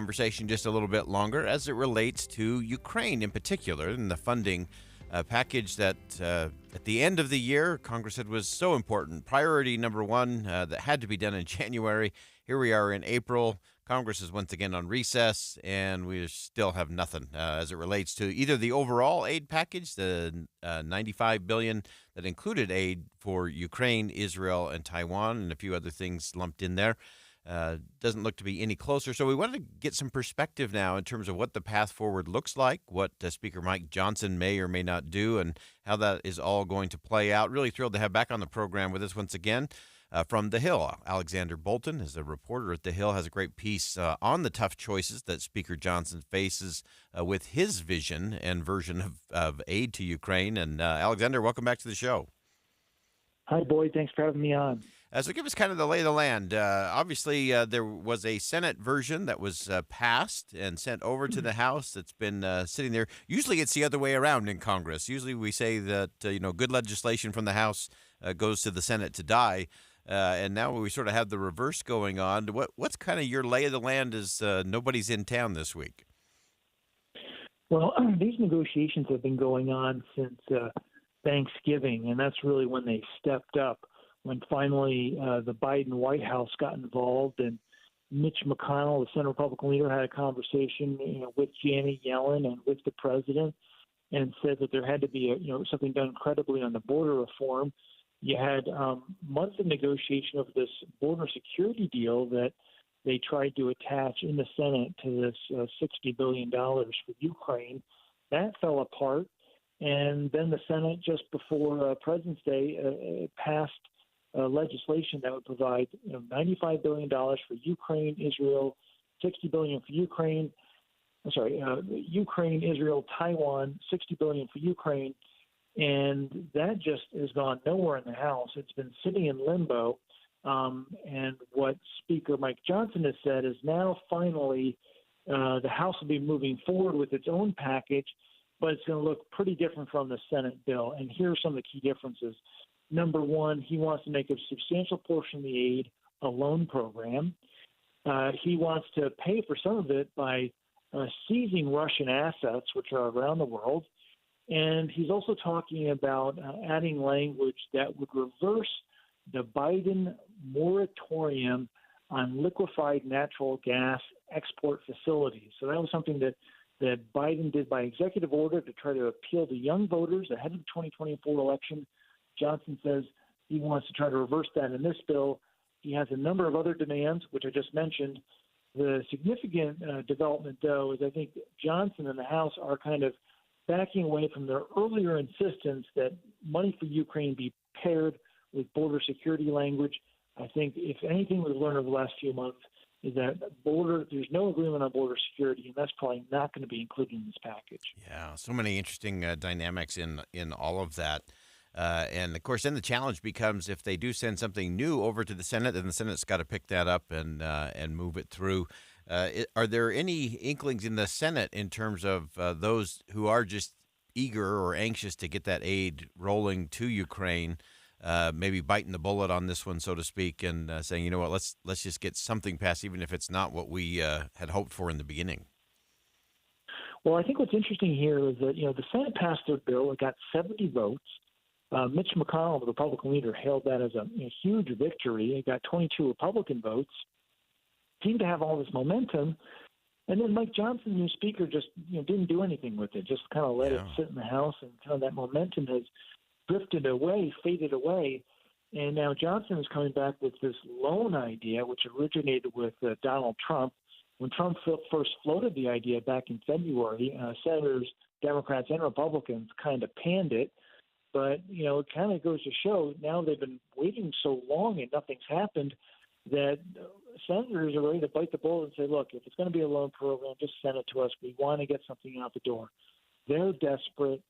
conversation just a little bit longer as it relates to Ukraine in particular and the funding package that at the end of the year Congress said was so important. Priority number one that had to be done in January. Here we are in April. Congress is once again on recess, and we still have nothing as it relates to either the overall aid package, the $95 billion that included aid for Ukraine, Israel, and Taiwan, and a few other things lumped in there. Doesn't look to be any closer. So we wanted to get some perspective now in terms of what the path forward looks like, what Speaker Mike Johnson may or may not do, and how that is all going to play out. Really thrilled to have back on the program with us once again from The Hill. Alexander Bolton is a reporter at The Hill, has a great piece on the tough choices that Speaker Johnson faces with his vision and version of aid to Ukraine. And Alexander, welcome back to the show. Hi, Boyd. Thanks for having me on. So give us kind of the lay of the land. Obviously, there was a Senate version that was passed and sent over to the House that's been sitting there. Usually it's the other way around in Congress. Usually we say that, good legislation from the House goes to the Senate to die. And now we sort of have the reverse going on. What's kind of your lay of the land as nobody's in town this week? Well, these negotiations have been going on since Thanksgiving, and that's really when they stepped up, when finally the Biden White House got involved, and Mitch McConnell, the Senate Republican leader, had a conversation with Janet Yellen and with the president, and said that there had to be something done credibly on the border reform. You had months of negotiation of this border security deal that they tried to attach in the Senate to this $60 billion for Ukraine. That fell apart. And then the Senate, just before President's Day, passed legislation that would provide $95 billion for Ukraine, Israel, $60 billion for Ukraine. Ukraine, Israel, Taiwan, $60 billion for Ukraine. And that just has gone nowhere in the House. It's been sitting in limbo. And what Speaker Mike Johnson has said is now finally the House will be moving forward with its own package, but it's going to look pretty different from the Senate bill. And here are some of the key differences. Number one, he wants to make a substantial portion of the aid a loan program. He wants to pay for some of it by seizing Russian assets, which are around the world. And he's also talking about adding language that would reverse the Biden moratorium on liquefied natural gas export facilities. So that was something that Biden did by executive order to try to appeal to young voters ahead of the 2024 election. Johnson says he wants to try to reverse that in this bill. He has a number of other demands, which I just mentioned. The significant development, though, is I think Johnson and the House are kind of backing away from their earlier insistence that money for Ukraine be paired with border security language. I think if anything we've learned over the last few months is that there's no agreement on border security, and that's probably not going to be included in this package. Yeah, so many interesting dynamics in all of that. And, of course, then the challenge becomes if they do send something new over to the Senate, then the Senate's got to pick that up and move it through. Are there any inklings in the Senate in terms of those who are just eager or anxious to get that aid rolling to Ukraine, maybe biting the bullet on this one, so to speak, and saying, let's just get something passed, even if it's not what we had hoped for in the beginning? Well, I think what's interesting here is that, the Senate passed their bill. It got 70 votes. Mitch McConnell, the Republican leader, hailed that as a huge victory. It got 22 Republican votes. Seemed to have all this momentum. And then Mike Johnson, new speaker, just didn't do anything with it, just kind of let it sit in the House, and kind of that momentum has drifted away, faded away. And now Johnson is coming back with this loan idea, which originated with Donald Trump. When Trump first floated the idea back in February, senators, Democrats and Republicans kind of panned it. But, it kind of goes to show now they've been waiting so long and nothing's happened that senators are ready to bite the bullet and say, look, if it's going to be a loan program, just send it to us. We want to get something out the door. They're desperate.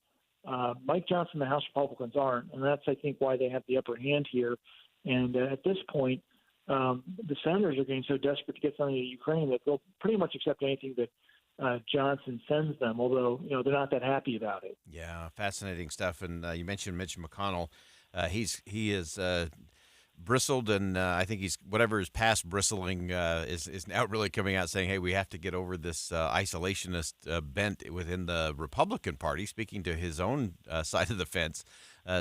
Mike Johnson, the House Republicans aren't, and that's, I think, why they have the upper hand here. And at this point, the senators are getting so desperate to get something to Ukraine that they'll pretty much accept anything that Johnson sends them, although, they're not that happy about it. Yeah, fascinating stuff. And you mentioned Mitch McConnell. He is bristled, and I think he's whatever is past bristling is now really coming out saying, "Hey, we have to get over this isolationist bent within the Republican Party." Speaking to his own side of the fence,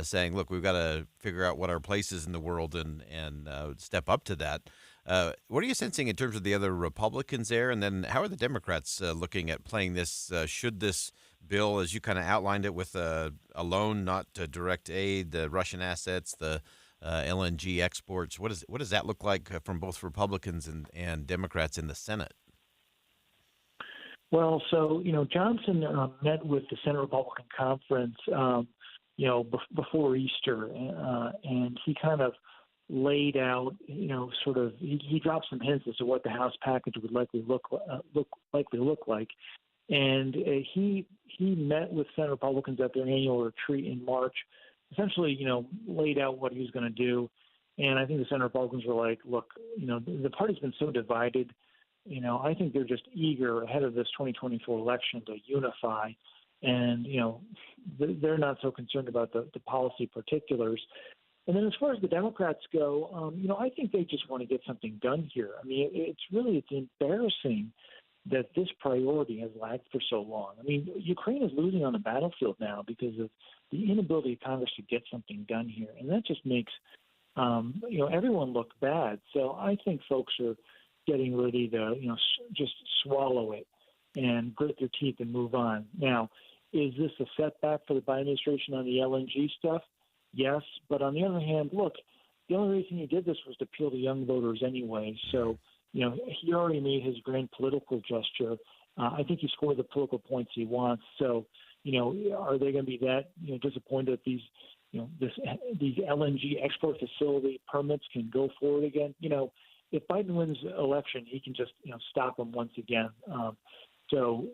saying, "Look, we've got to figure out what our place is in the world and step up to that." What are you sensing in terms of the other Republicans there, and then how are the Democrats looking at playing this? Should this bill, as you kind of outlined it, with a loan, not direct aid, the Russian assets, the LNG exports. What does that look like from both Republicans and Democrats in the Senate? Well, so Johnson met with the Senate Republican Conference, before Easter, and he kind of laid out, he dropped some hints as to what the House package would likely look like, and he met with Senate Republicans at their annual retreat in March. Essentially, laid out what he was going to do. And I think the Senate Republicans were like, look, the party's been so divided. I think they're just eager ahead of this 2024 election to unify. And, they're not so concerned about the policy particulars. And then as far as the Democrats go, I think they just want to get something done here. I mean, it's embarrassing that this priority has lagged for so long. I mean, Ukraine is losing on the battlefield now because of the inability of Congress to get something done here. And that just makes, everyone look bad. So I think folks are getting ready to, just swallow it and grit their teeth and move on. Now, is this a setback for the Biden administration on the LNG stuff? Yes. But on the other hand, look, the only reason he did this was to appeal to young voters anyway. So, he already made his grand political gesture. I think he scored the political points he wants. So, are they going to be that disappointed that these LNG export facility permits can go forward again? If Biden wins the election, he can just stop them once again. So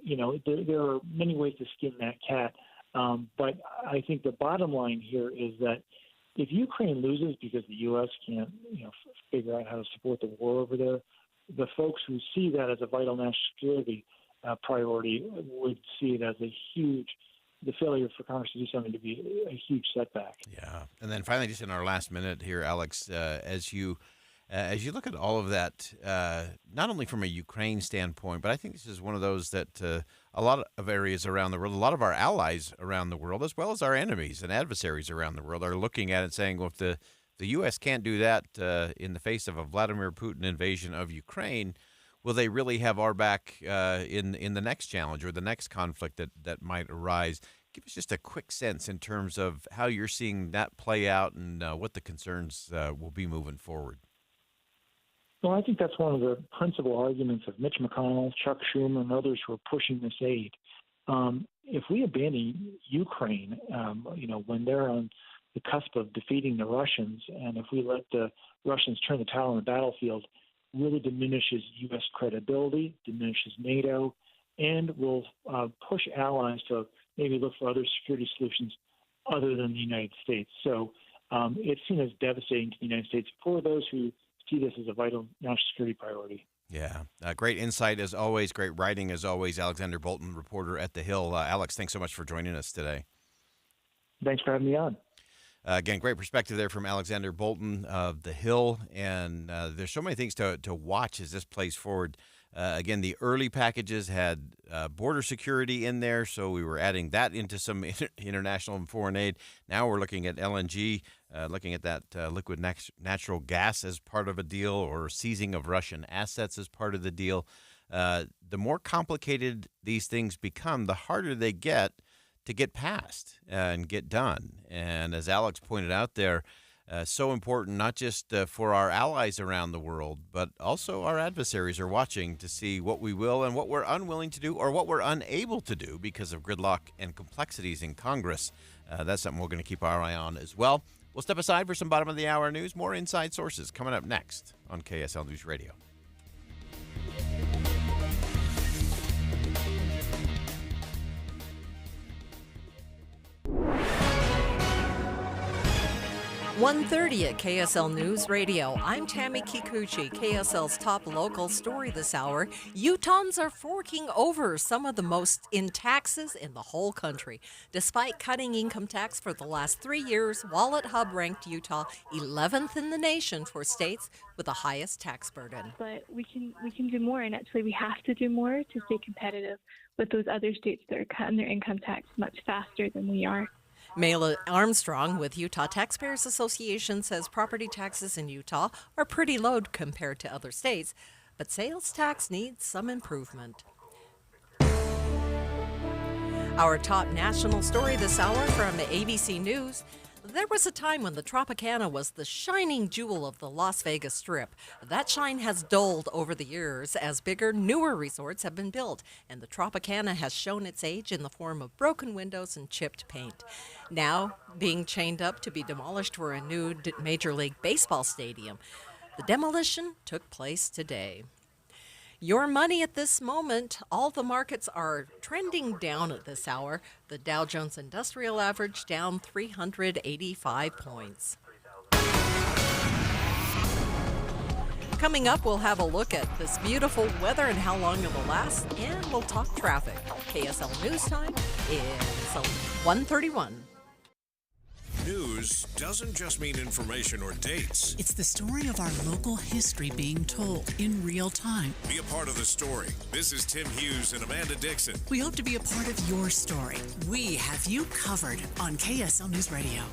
there are many ways to skin that cat. But I think the bottom line here is that if Ukraine loses because the U.S. can't figure out how to support the war over there, the folks who see that as a vital national security priority would see it as the failure for Congress to do something to be a huge setback. Yeah. And then finally, just in our last minute here, Alex, as you look at all of that, not only from a Ukraine standpoint, but I think this is one of those that a lot of areas around the world, a lot of our allies around the world, as well as our enemies and adversaries around the world, are looking at it saying, well, if the U.S. can't do that in the face of a Vladimir Putin invasion of Ukraine, will they really have our back in the next challenge or the next conflict that might arise? Give us just a quick sense in terms of how you're seeing that play out and what the concerns will be moving forward. Well, I think that's one of the principal arguments of Mitch McConnell, Chuck Schumer, and others who are pushing this aid. If we abandon Ukraine, when they're on the cusp of defeating the Russians, and if we let the Russians turn the tide on the battlefield, really diminishes U.S. credibility, diminishes NATO, and will push allies to maybe look for other security solutions other than the United States. So it's seen as devastating to the United States for those who see this as a vital national security priority. Yeah. Great insight as always. Great writing as always. Alexander Bolton, reporter at The Hill. Alex, thanks so much for joining us today. Thanks for having me on. Again, great perspective there from Alexander Bolton of The Hill. And there's so many things to watch as this plays forward. Again, the early packages had border security in there, so we were adding that into some international and foreign aid. Now we're looking at LNG, looking at that liquid natural gas as part of a deal, or seizing of Russian assets as part of the deal. The more complicated these things become, the harder they get to get passed and get done. And as Alex pointed out there, so important not just for our allies around the world, but also our adversaries are watching to see what we will and what we're unwilling to do or what we're unable to do because of gridlock and complexities in Congress. That's something we're going to keep our eye on as well. We'll step aside for some bottom of the hour news. More Inside Sources coming up next on KSL News Radio. 1:30 at KSL News Radio. I'm Tammy Kikuchi. KSL's top local story this hour. Utahns are forking over some of the most in taxes in the whole country. Despite cutting income tax for the last 3 years, Wallet Hub ranked Utah 11th in the nation for states with the highest tax burden. But we can do more, and actually we have to do more to stay competitive with those other states that are cutting their income tax much faster than we are. Mayla Armstrong with Utah Taxpayers Association says property taxes in Utah are pretty low compared to other states, but sales tax needs some improvement. Our top national story this hour from ABC News. There was a time when the Tropicana was the shining jewel of the Las Vegas Strip. That shine has dulled over the years as bigger, newer resorts have been built, and the Tropicana has shown its age in the form of broken windows and chipped paint. Now being chained up to be demolished for a new Major League Baseball stadium. The demolition took place today. Your money at this moment, all the markets are trending down at this hour. The Dow Jones Industrial Average down 385 points. Coming up, we'll have a look at this beautiful weather and how long it will last, and we'll talk traffic. KSL News Time is 1:31. News doesn't just mean information or dates. It's the story of our local history being told in real time. Be a part of the story. This is Tim Hughes and Amanda Dixon. We hope to be a part of your story. We have you covered on KSL News Radio.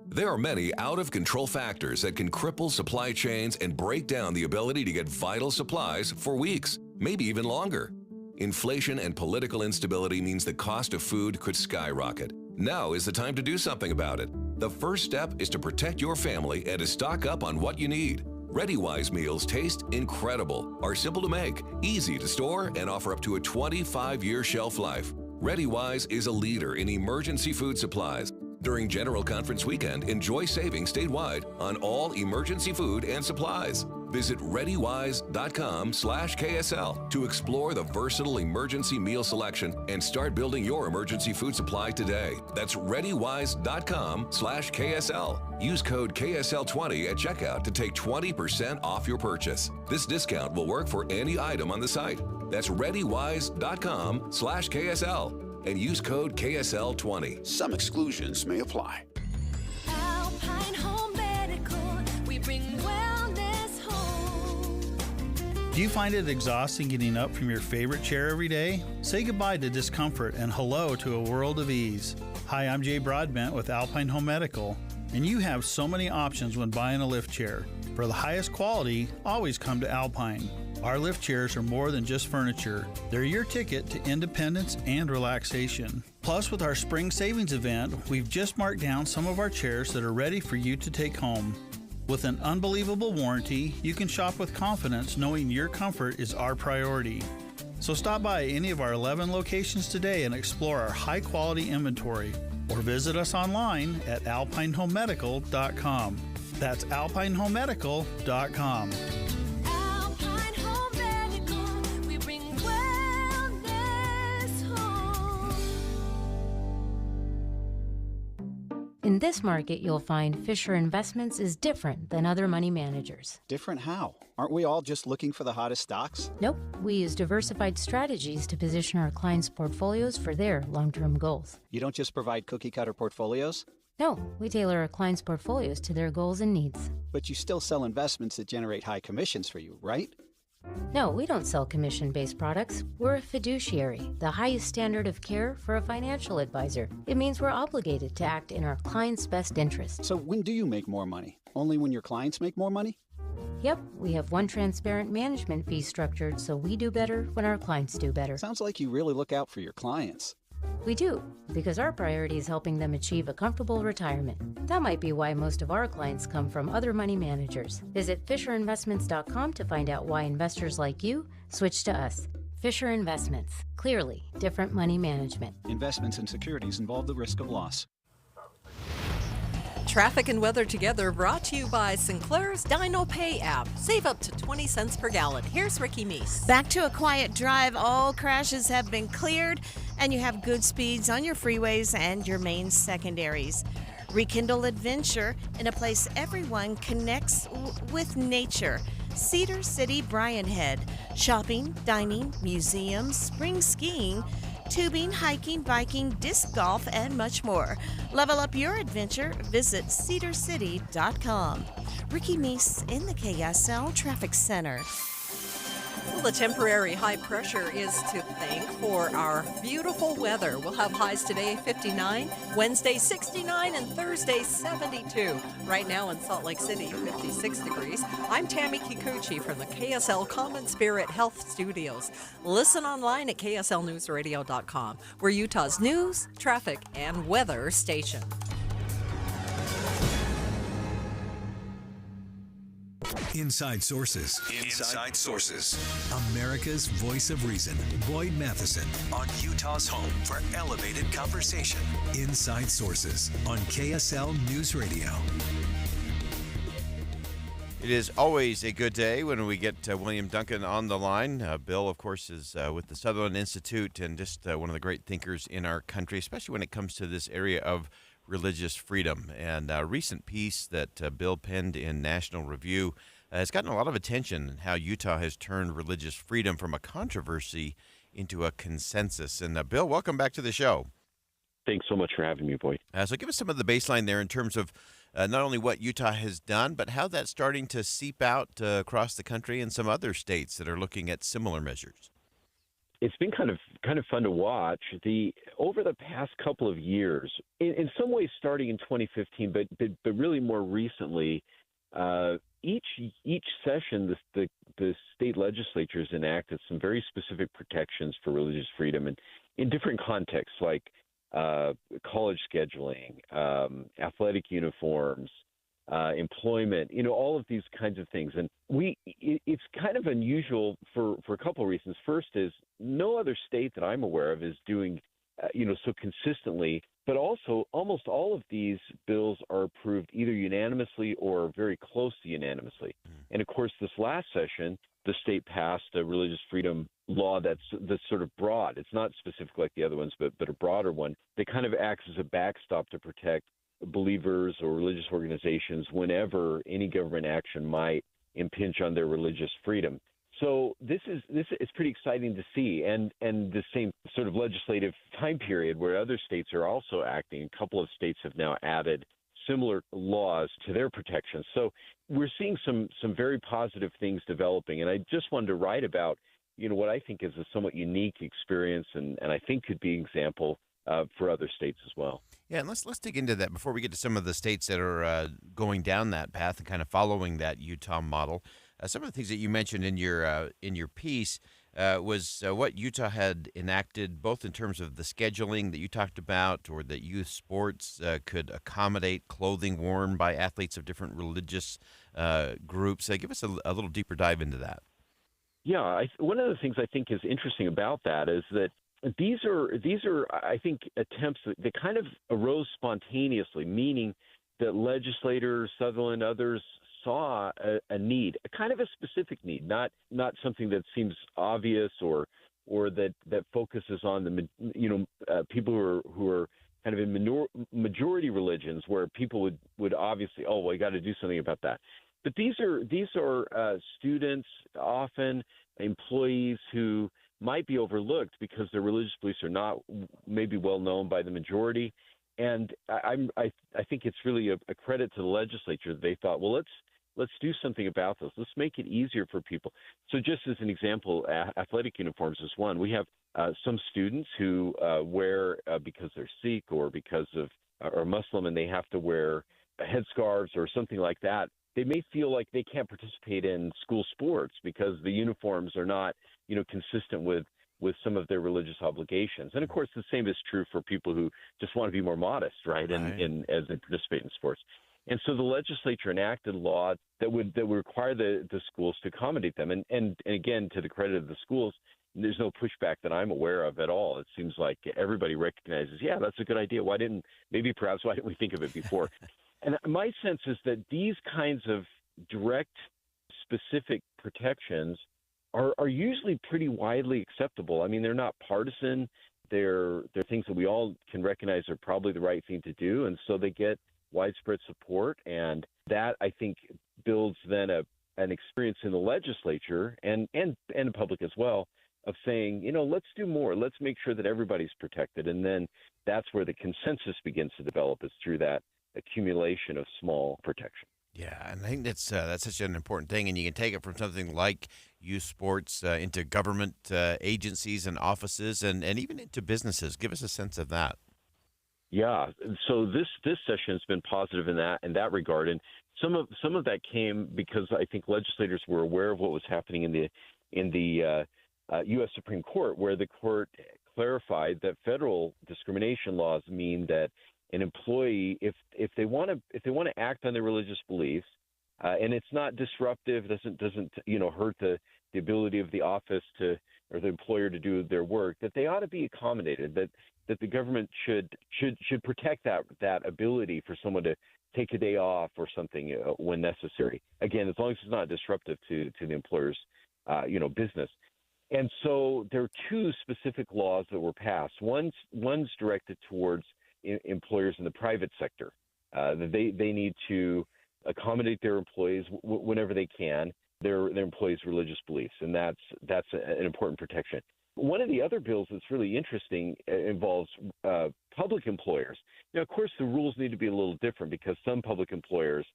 There are many out-of-control factors that can cripple supply chains and break down the ability to get vital supplies for weeks, maybe even longer. Inflation and political instability means the cost of food could skyrocket. Now is the time to do something about it. The first step is to protect your family and to stock up on what you need. ReadyWise meals taste incredible, are simple to make, easy to store, and offer up to a 25-year shelf life. ReadyWise is a leader in emergency food supplies. During General Conference Weekend, enjoy savings statewide on all emergency food and supplies. Visit ReadyWise.com/KSL to explore the versatile emergency meal selection and start building your emergency food supply today. That's ReadyWise.com/KSL. Use code KSL20 at checkout to take 20% off your purchase. This discount will work for any item on the site. That's ReadyWise.com/KSL and use code KSL20. Some exclusions may apply. Alpine Home Medical, we bring wellness home. Do you find it exhausting getting up from your favorite chair every day? Say goodbye to discomfort and hello to a world of ease. Hi, I'm Jay Broadbent with Alpine Home Medical, and you have so many options when buying a lift chair. For the highest quality, always come to Alpine. Our lift chairs are more than just furniture. They're your ticket to independence and relaxation. Plus, with our spring savings event, we've just marked down some of our chairs that are ready for you to take home. With an unbelievable warranty, you can shop with confidence knowing your comfort is our priority. So stop by any of our 11 locations today and explore our high-quality inventory, or visit us online at alpinehomemedical.com. That's alpinehomemedical.com. In this market, you'll find Fisher Investments is different than other money managers. Different how? Aren't we all just looking for the hottest stocks? Nope. We use diversified strategies to position our clients' portfolios for their long-term goals. You don't just provide cookie-cutter portfolios? No, we tailor our clients' portfolios to their goals and needs. But you still sell investments that generate high commissions for you, right? No, we don't sell commission-based products. We're a fiduciary, the highest standard of care for a financial advisor. It means we're obligated to act in our clients' best interest. So when do you make more money? Only when your clients make more money? Yep, we have one transparent management fee structured, so we do better when our clients do better. Sounds like you really look out for your clients. We do, because our priority is helping them achieve a comfortable retirement. That might be why most of our clients come from other money managers. Visit FisherInvestments.com to find out why investors like you switch to us. Fisher Investments. Clearly, different money management. Investments in securities involve the risk of loss. Traffic and weather together brought to you by Sinclair's Dino Pay app. Save up to 20 cents per gallon. Here's Ricky Meese. Back to a quiet drive. All crashes have been cleared, and you have good speeds on your freeways and your main secondaries. Rekindle adventure in a place everyone connects with nature. Cedar City Bryan Head. Shopping, dining, museums, spring skiing, tubing, hiking, biking, disc golf, and much more. Level up your adventure. Visit cedarcity.com. Ricky Meese in the KSL Traffic Center. Well, the temporary high pressure is to thank for our beautiful weather. We'll have highs today 59, Wednesday 69, and Thursday 72. Right now in Salt Lake City, 56 degrees. I'm Tammy Kikuchi from the KSL Common Spirit Health Studios. Listen online at kslnewsradio.com. We're Utah's news, traffic, and weather station. Inside Sources. Inside Sources. America's voice of reason. Boyd Matheson on Utah's home for elevated conversation. Inside Sources on KSL News Radio. It is always a good day when we get William Duncan on the line. Bill, of course, is with the Sutherland Institute and just one of the great thinkers in our country, especially when it comes to this area of religious freedom. And a recent piece that Bill penned in National Review has gotten a lot of attention in how Utah has turned religious freedom from a controversy into a consensus. And Bill, welcome back to the show. Thanks so much for having me, Boyd. So give us some of the baseline there in terms of not only what Utah has done, but how that's starting to seep out across the country and some other states that are looking at similar measures. It's been kind of fun to watch. Over the past couple of years, in some ways starting in 2015, but really more recently, each session the state legislatures enacted some very specific protections for religious freedom, and in different contexts like college scheduling, athletic uniforms, employment, all of these kinds of things. And it's kind of unusual for a couple of reasons. First is no other state that I'm aware of is doing, so consistently, but also almost all of these bills are approved either unanimously or very close to unanimously. And of course, this last session, the state passed a religious freedom law that's sort of broad. It's not specific like the other ones, but a broader one that kind of acts as a backstop to protect believers or religious organizations whenever any government action might impinge on their religious freedom. So this is pretty exciting to see, and the same sort of legislative time period where other states are also acting. A couple of states have now added similar laws to their protections. So we're seeing some very positive things developing, and I just wanted to write about what I think is a somewhat unique experience, and I think could be an example for other states as well. Yeah, and let's dig into that before we get to some of the states that are going down that path and kind of following that Utah model. Some of the things that you mentioned in your piece was what Utah had enacted, both in terms of the scheduling that you talked about, or that youth sports could accommodate clothing worn by athletes of different religious groups. Give us a little deeper dive into that. Yeah, one of the things I think is interesting about that is that these are I think attempts that kind of arose spontaneously, meaning that legislators, Sutherland, others saw a need, a kind of a specific need, not something that seems obvious or that focuses on the people who are kind of in majority religions where people would obviously, we got to do something about that. But these are students, often employees who might be overlooked because their religious beliefs are not maybe well known by the majority. And I think it's really a credit to the legislature that they thought, well, let's do something about this. Let's make it easier for people. So just as an example, athletic uniforms is one. We have some students who wear because they're Sikh or because of or Muslim, and they have to wear headscarves or something like that. They may feel like they can't participate in school sports because the uniforms are not, consistent with some of their religious obligations. And of course, the same is true for people who just want to be more modest, right? And as they participate in sports. And so the legislature enacted a law that would require the schools to accommodate them. And again, to the credit of the schools, there's no pushback that I'm aware of at all. It seems like everybody recognizes, yeah, that's a good idea. Why didn't we think of it before? And my sense is that these kinds of direct, specific protections are usually pretty widely acceptable. I mean, they're not partisan. They're things that we all can recognize are probably the right thing to do, and so they get widespread support, and that, I think, builds then an experience in the legislature and the public as well of saying, let's do more. Let's make sure that everybody's protected. And then that's where the consensus begins to develop, is through that accumulation of small protection. Yeah, and I think that's such an important thing, and you can take it from something like youth sports into government agencies and offices, and even into businesses. Give us a sense of that. Yeah, so this session has been positive in that regard, and some of that came because I think legislators were aware of what was happening in the U.S. Supreme Court, where the court clarified that federal discrimination laws mean that an employee, if they want to act on their religious beliefs, and it's not disruptive, doesn't hurt the ability of the office or the employer to do their work, that they ought to be accommodated. That the government should protect that ability for someone to take a day off or something when necessary. Again, as long as it's not disruptive to the employer's business. And so there are two specific laws that were passed. One's directed towards employers in the private sector. They need to accommodate their employees whenever they can, their employees' religious beliefs, and that's an important protection. One of the other bills that's really interesting involves public employers. Now, of course, the rules need to be a little different because some public employers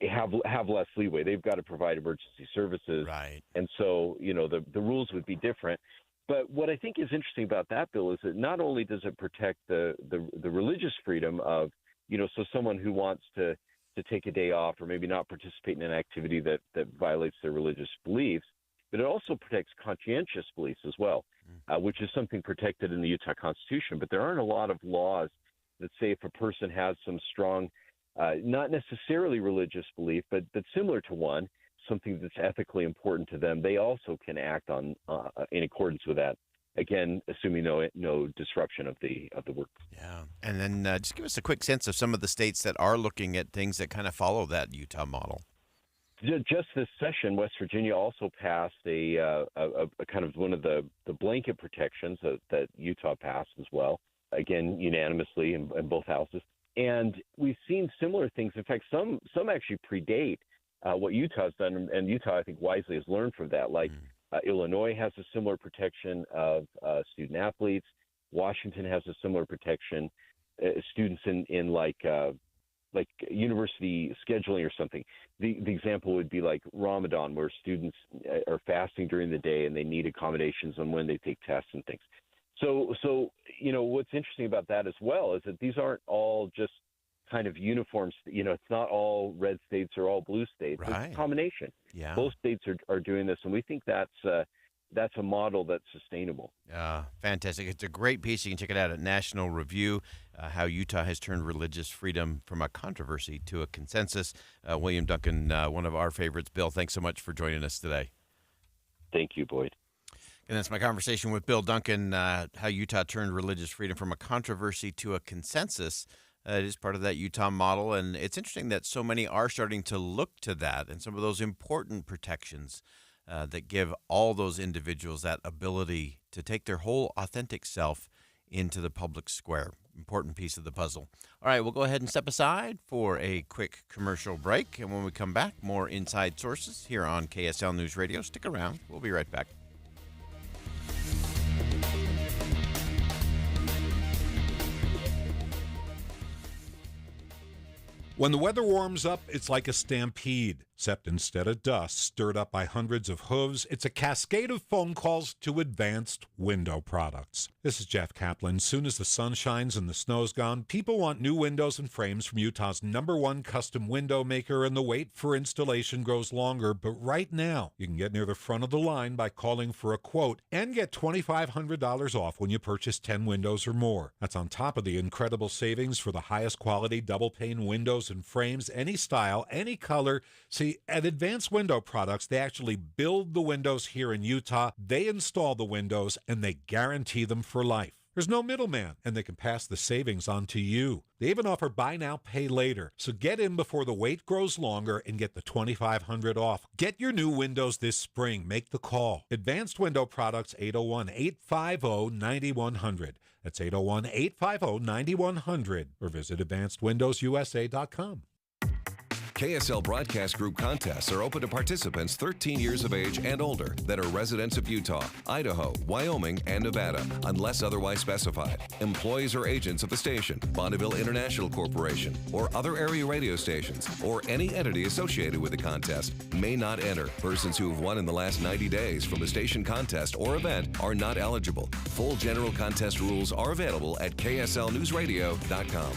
have less leeway. They've got to provide emergency services, right? And so the rules would be different. But what I think is interesting about that bill is that not only does it protect the religious freedom of, so someone who wants to take a day off or maybe not participate in an activity that violates their religious beliefs, but it also protects conscientious beliefs as well, which is something protected in the Utah Constitution. But there aren't a lot of laws that say if a person has some strong, not necessarily religious belief, but similar to one, something that's ethically important to them, they also can act on in accordance with that. Again, assuming no disruption of the work. Yeah, and then just give us a quick sense of some of the states that are looking at things that kind of follow that Utah model. Just this session, West Virginia also passed a kind of one of the blanket protections that Utah passed as well. Again, unanimously in both houses, and we've seen similar things. In fact, some actually predate what Utah's done, and Utah, I think, wisely has learned from that. Like Illinois has a similar protection of student athletes. Washington has a similar protection. Students in like university scheduling or something. The example would be like Ramadan, where students are fasting during the day and they need accommodations on when they take tests and things. So what's interesting about that as well is that these aren't all just kind of uniforms. It's not all red states or all blue states. Right. It's a combination. Yeah. Both states are doing this, and we think that's a model that's sustainable. Fantastic. It's a great piece. You can check it out at National Review, how Utah has turned religious freedom from a controversy to a consensus. William Duncan, one of our favorites. Bill, thanks so much for joining us today. Thank you, Boyd. And that's my conversation with Bill Duncan, how Utah turned religious freedom from a controversy to a consensus. It is part of that Utah model, and it's interesting that so many are starting to look to that and some of those important protections that give all those individuals that ability to take their whole authentic self into the public square. Important piece of the puzzle. All right, we'll go ahead and step aside for a quick commercial break, and when we come back, more Inside Sources here on KSL News Radio. Stick around. We'll be right back. When the weather warms up, it's like a stampede, except instead of dust stirred up by hundreds of hooves, it's a cascade of phone calls to Advanced Window Products. This is Jeff Kaplan. Soon as the sun shines and the snow's gone, people want new windows and frames from Utah's #1 custom window maker, and the wait for installation grows longer. But right now, you can get near the front of the line by calling for a quote and get $2,500 off when you purchase 10 windows or more. That's on top of the incredible savings for the highest quality double-pane windows and frames, any style, any color. See, at Advanced Window Products, they actually build the windows here in Utah. They install the windows, and they guarantee them for life. There's no middleman, and they can pass the savings on to you. They even offer buy now, pay later. So get in before the wait grows longer and get the $2,500 off. Get your new windows this spring. Make the call. Advanced Window Products, 801-850-9100. That's 801-850-9100. Or visit advancedwindowsusa.com. KSL Broadcast Group contests are open to participants 13 years of age and older that are residents of Utah, Idaho, Wyoming, and Nevada, unless otherwise specified. Employees or agents of the station, Bonneville International Corporation, or other area radio stations, or any entity associated with the contest may not enter. Persons who have won in the last 90 days from a station contest or event are not eligible. Full general contest rules are available at kslnewsradio.com.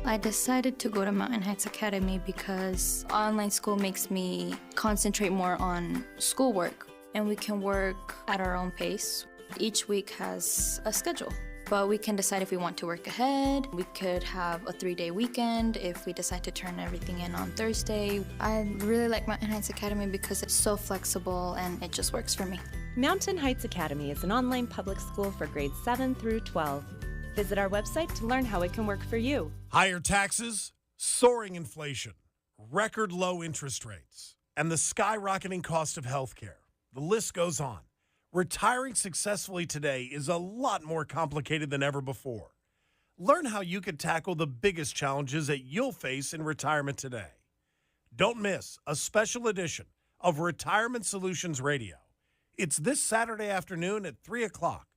I decided to go to Mountain Heights Academy because online school makes me concentrate more on schoolwork, and we can work at our own pace. Each week has a schedule, but we can decide if we want to work ahead. We could have a 3-day weekend if we decide to turn everything in on Thursday. I really like Mountain Heights Academy because it's so flexible and it just works for me. Mountain Heights Academy is an online public school for grades 7 through 12. Visit our website to learn how it can work for you. Higher taxes, soaring inflation, record low interest rates, and the skyrocketing cost of healthcare. The list goes on. Retiring successfully today is a lot more complicated than ever before. Learn how you can tackle the biggest challenges that you'll face in retirement today. Don't miss a special edition of Retirement Solutions Radio. It's this Saturday afternoon at 3 o'clock,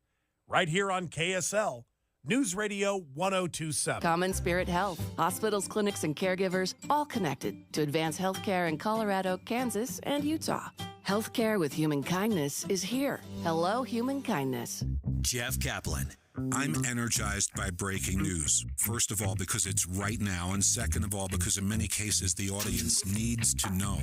right here on KSL News Radio 1027. Common Spirit Health. Hospitals, clinics, and caregivers all connected to advance healthcare in Colorado, Kansas, and Utah. Healthcare with human kindness is here. Hello, human kindness. Jeff Kaplan. I'm energized by breaking news. First of all, because it's right now, and second of all, because in many cases the audience needs to know.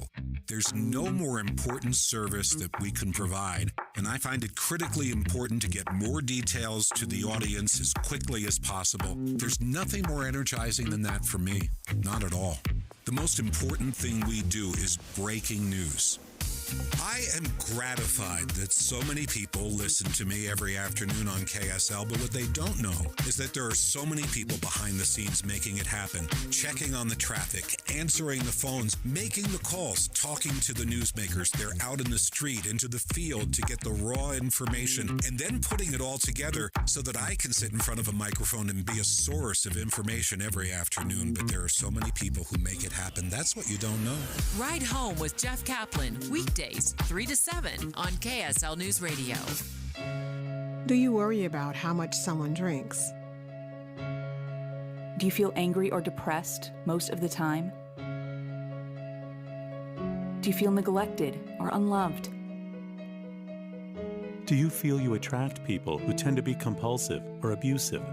There's no more important service that we can provide, and I find it critically important to get more details to the audience as quickly as possible. There's nothing more energizing than that for me. Not at all. The most important thing we do is breaking news. I am gratified that so many people listen to me every afternoon on KSL, but what they don't know is that there are so many people behind the scenes making it happen, checking on the traffic, answering the phones, making the calls, talking to the newsmakers. They're out in the street, into the field to get the raw information, and then putting it all together so that I can sit in front of a microphone and be a source of information every afternoon. But there are so many people who make it happen. That's what you don't know. Ride Home with Jeff Kaplan, weekdays 3 to 7 on KSL News Radio. Do you worry about how much someone drinks? Do you feel angry or depressed most of the time? Do you feel neglected or unloved? Do you feel you attract people who tend to be compulsive or abusive?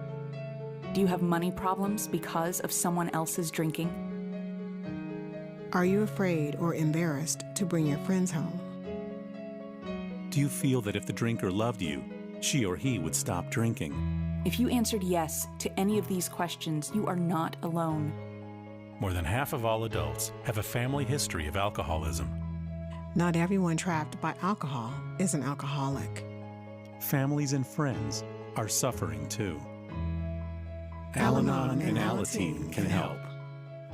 Do you have money problems because of someone else's drinking? Are you afraid or embarrassed to bring your friends home? Do you feel that if the drinker loved you, she or he would stop drinking? If you answered yes to any of these questions, you are not alone. More than half of all adults have a family history of alcoholism. Not everyone trapped by alcohol is an alcoholic. Families and friends are suffering too. Al-Anon and Alateen can help.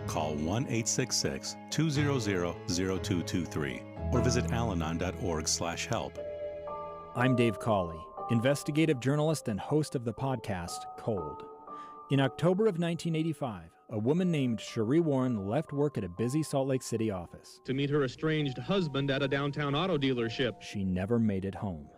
Call 1-866-200-0223 or visit alanon.org/help. I'm Dave Cawley, investigative journalist and host of the podcast Cold. In October of 1985, a woman named Cherie Warren left work at a busy Salt Lake City office to meet her estranged husband at a downtown auto dealership. She never made it home.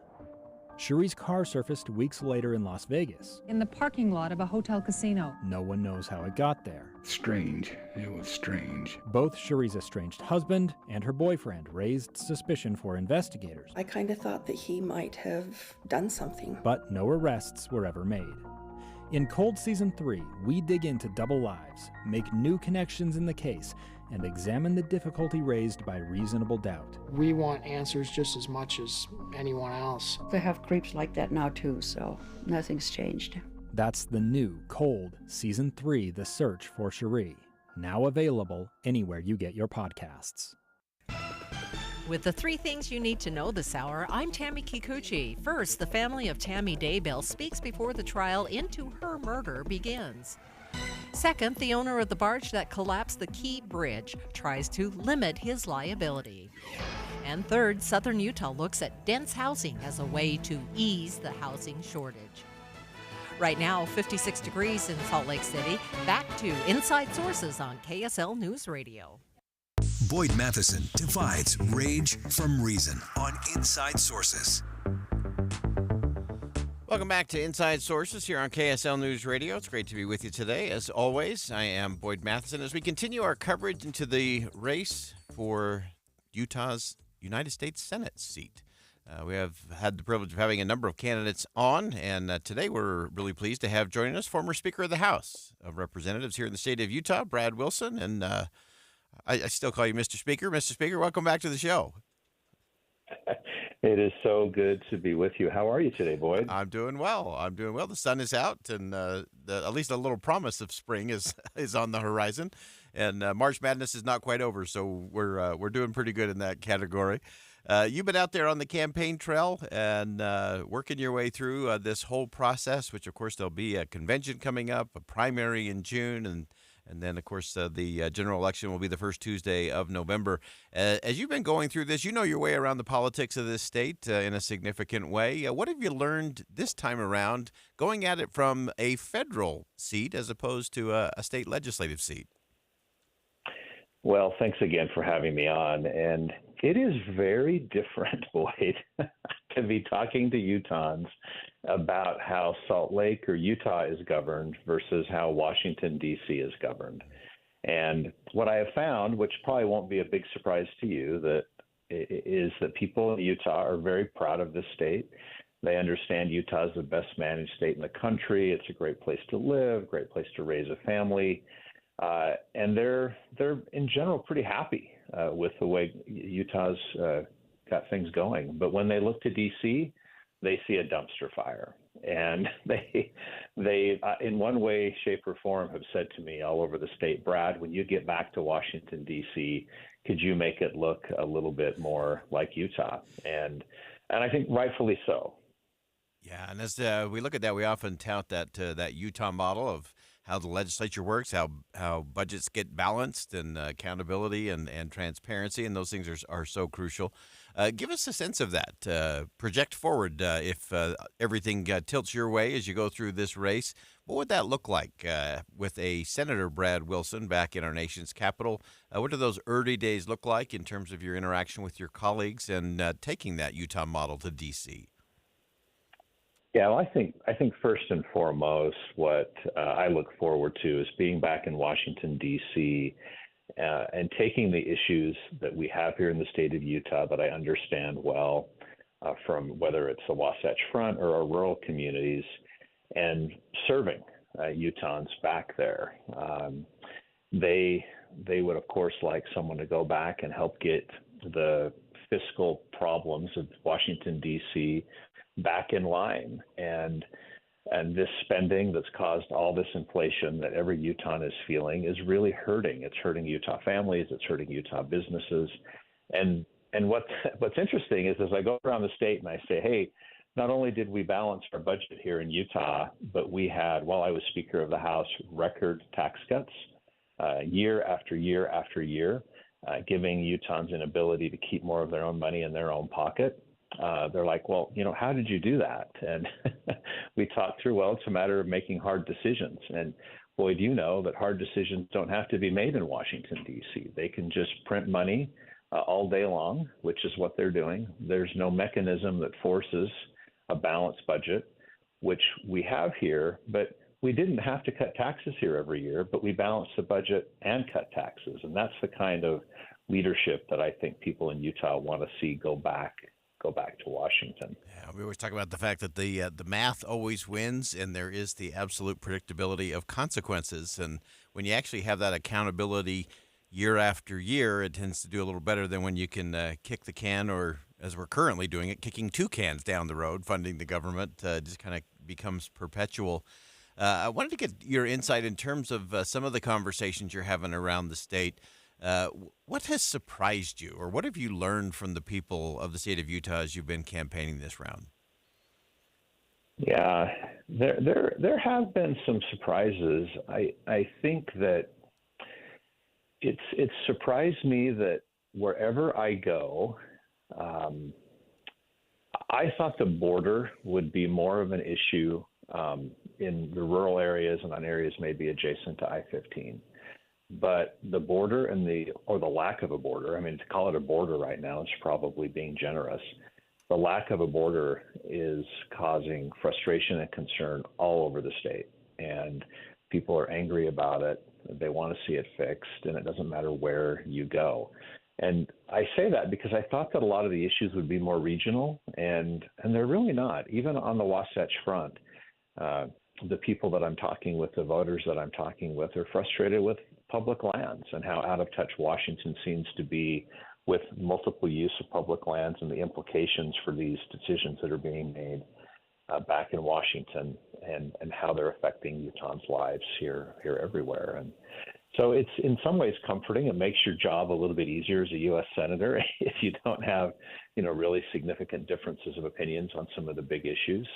Cherie's car surfaced weeks later in Las Vegas. In the parking lot of a hotel casino. No one knows how it got there. Strange. It was strange. Both Cherie's estranged husband and her boyfriend raised suspicion for investigators. I kind of thought that he might have done something. But no arrests were ever made. In Cold Season 3, we dig into double lives, make new connections in the case, and examine the difficulty raised by reasonable doubt. We want answers just as much as anyone else. They have creeps like that now too, so nothing's changed. That's the new Cold Season 3, The Search for Cherie, now available anywhere you get your podcasts. With the three things you need to know this hour, I'm Tammy Kikuchi. First, the family of Tammy Daybell speaks before the trial into her murder begins. Second, the owner of the barge that collapsed the Key Bridge tries to limit his liability. And third, Southern Utah looks at dense housing as a way to ease the housing shortage. Right now, 56 degrees in Salt Lake City. Back to Inside Sources on KSL News Radio. Boyd Matheson divides rage from reason on Inside Sources. Welcome back to Inside Sources here on KSL News Radio. It's great to be with you today. As always, I am Boyd Matheson as we continue our coverage into the race for Utah's United States Senate seat. We have had the privilege of having a number of candidates on, and today we're really pleased to have joining us former Speaker of the House of Representatives here in the state of Utah, Brad Wilson, and I still call you Mr. Speaker. Mr. Speaker, welcome back to the show. It is so good to be with you. How are you today, Boyd? I'm doing well. The sun is out, and at least a little promise of spring is on the horizon. And March Madness is not quite over, so we're doing pretty good in that category. You've been out there on the campaign trail and working your way through this whole process, which, of course, there'll be a convention coming up, a primary in June, and then, of course, the general election will be the first Tuesday of November. As you've been going through this, you know your way around the politics of this state in a significant way. What have you learned this time around going at it from a federal seat as opposed to a state legislative seat? Well, thanks again for having me on. And it is very different, Boyd, to be talking to Utahns about how Salt Lake or Utah is governed versus how Washington, D.C. is governed. And what I have found, which probably won't be a big surprise to you, is that people in Utah are very proud of this state. They understand Utah is the best managed state in the country. It's a great place to live, great place to raise a family. And they're in general pretty happy with the way Utah's got things going. But when they look to D.C., they see a dumpster fire. And they in one way, shape, or form have said to me all over the state, Brad, when you get back to Washington, D.C., could you make it look a little bit more like Utah? And I think rightfully so. Yeah, and as we look at that, we often tout that Utah model of how the legislature works, how budgets get balanced, and accountability and transparency, and those things are so crucial. Give us a sense of that. Project forward if everything tilts your way as you go through this race. What would that look like with a Senator Brad Wilson back in our nation's capital? What do those early days look like in terms of your interaction with your colleagues and taking that Utah model to D.C.? Yeah, well, I think first and foremost, what I look forward to is being back in Washington, D.C., and taking the issues that we have here in the state of Utah that I understand well, from whether it's the Wasatch Front or our rural communities, and serving Utahns back there. They would, of course, like someone to go back and help get the fiscal problems of Washington, D.C. back in line. And this spending that's caused all this inflation that every Utahn is feeling is really hurting. It's hurting Utah families. It's hurting Utah businesses. And what's interesting is as I go around the state and I say, hey, not only did we balance our budget here in Utah, but we had, while I was Speaker of the House, record tax cuts year after year after year, giving Utahns an ability to keep more of their own money in their own pocket. They're like, well, how did you do that? And we talked through, well, it's a matter of making hard decisions. And Boyd, you know that hard decisions don't have to be made in Washington, D.C. They can just print money all day long, which is what they're doing. There's no mechanism that forces a balanced budget, which we have here, but we didn't have to cut taxes here every year, but we balanced the budget and cut taxes. And that's the kind of leadership that I think people in Utah want to see go back to Washington. Yeah, we always talk about the fact that the math always wins, and there is the absolute predictability of consequences. And when you actually have that accountability year after year, it tends to do a little better than when you can kick the can, or as we're currently doing it, kicking two cans down the road, funding the government just kind of becomes perpetual. I wanted to get your insight in terms of some of the conversations you're having around the state. What has surprised you, or what have you learned from the people of the state of Utah as you've been campaigning this round? Yeah, there have been some surprises. I think that it's surprised me that wherever I go, I thought the border would be more of an issue in the rural areas and on areas maybe adjacent to I-15. But the border and the lack of a border, I mean, to call it a border right now is probably being generous. The lack of a border is causing frustration and concern all over the state. And people are angry about it. They want to see it fixed, and it doesn't matter where you go. And I say that because I thought that a lot of the issues would be more regional, and they're really not. Even on the Wasatch Front, the people that I'm talking with, the voters that I'm talking with, are frustrated with public lands and how out of touch Washington seems to be with multiple use of public lands and the implications for these decisions that are being made back in Washington and how they're affecting Utahns' lives here everywhere. And so it's in some ways comforting. It makes your job a little bit easier as a U.S. Senator if you don't have, really significant differences of opinions on some of the big issues.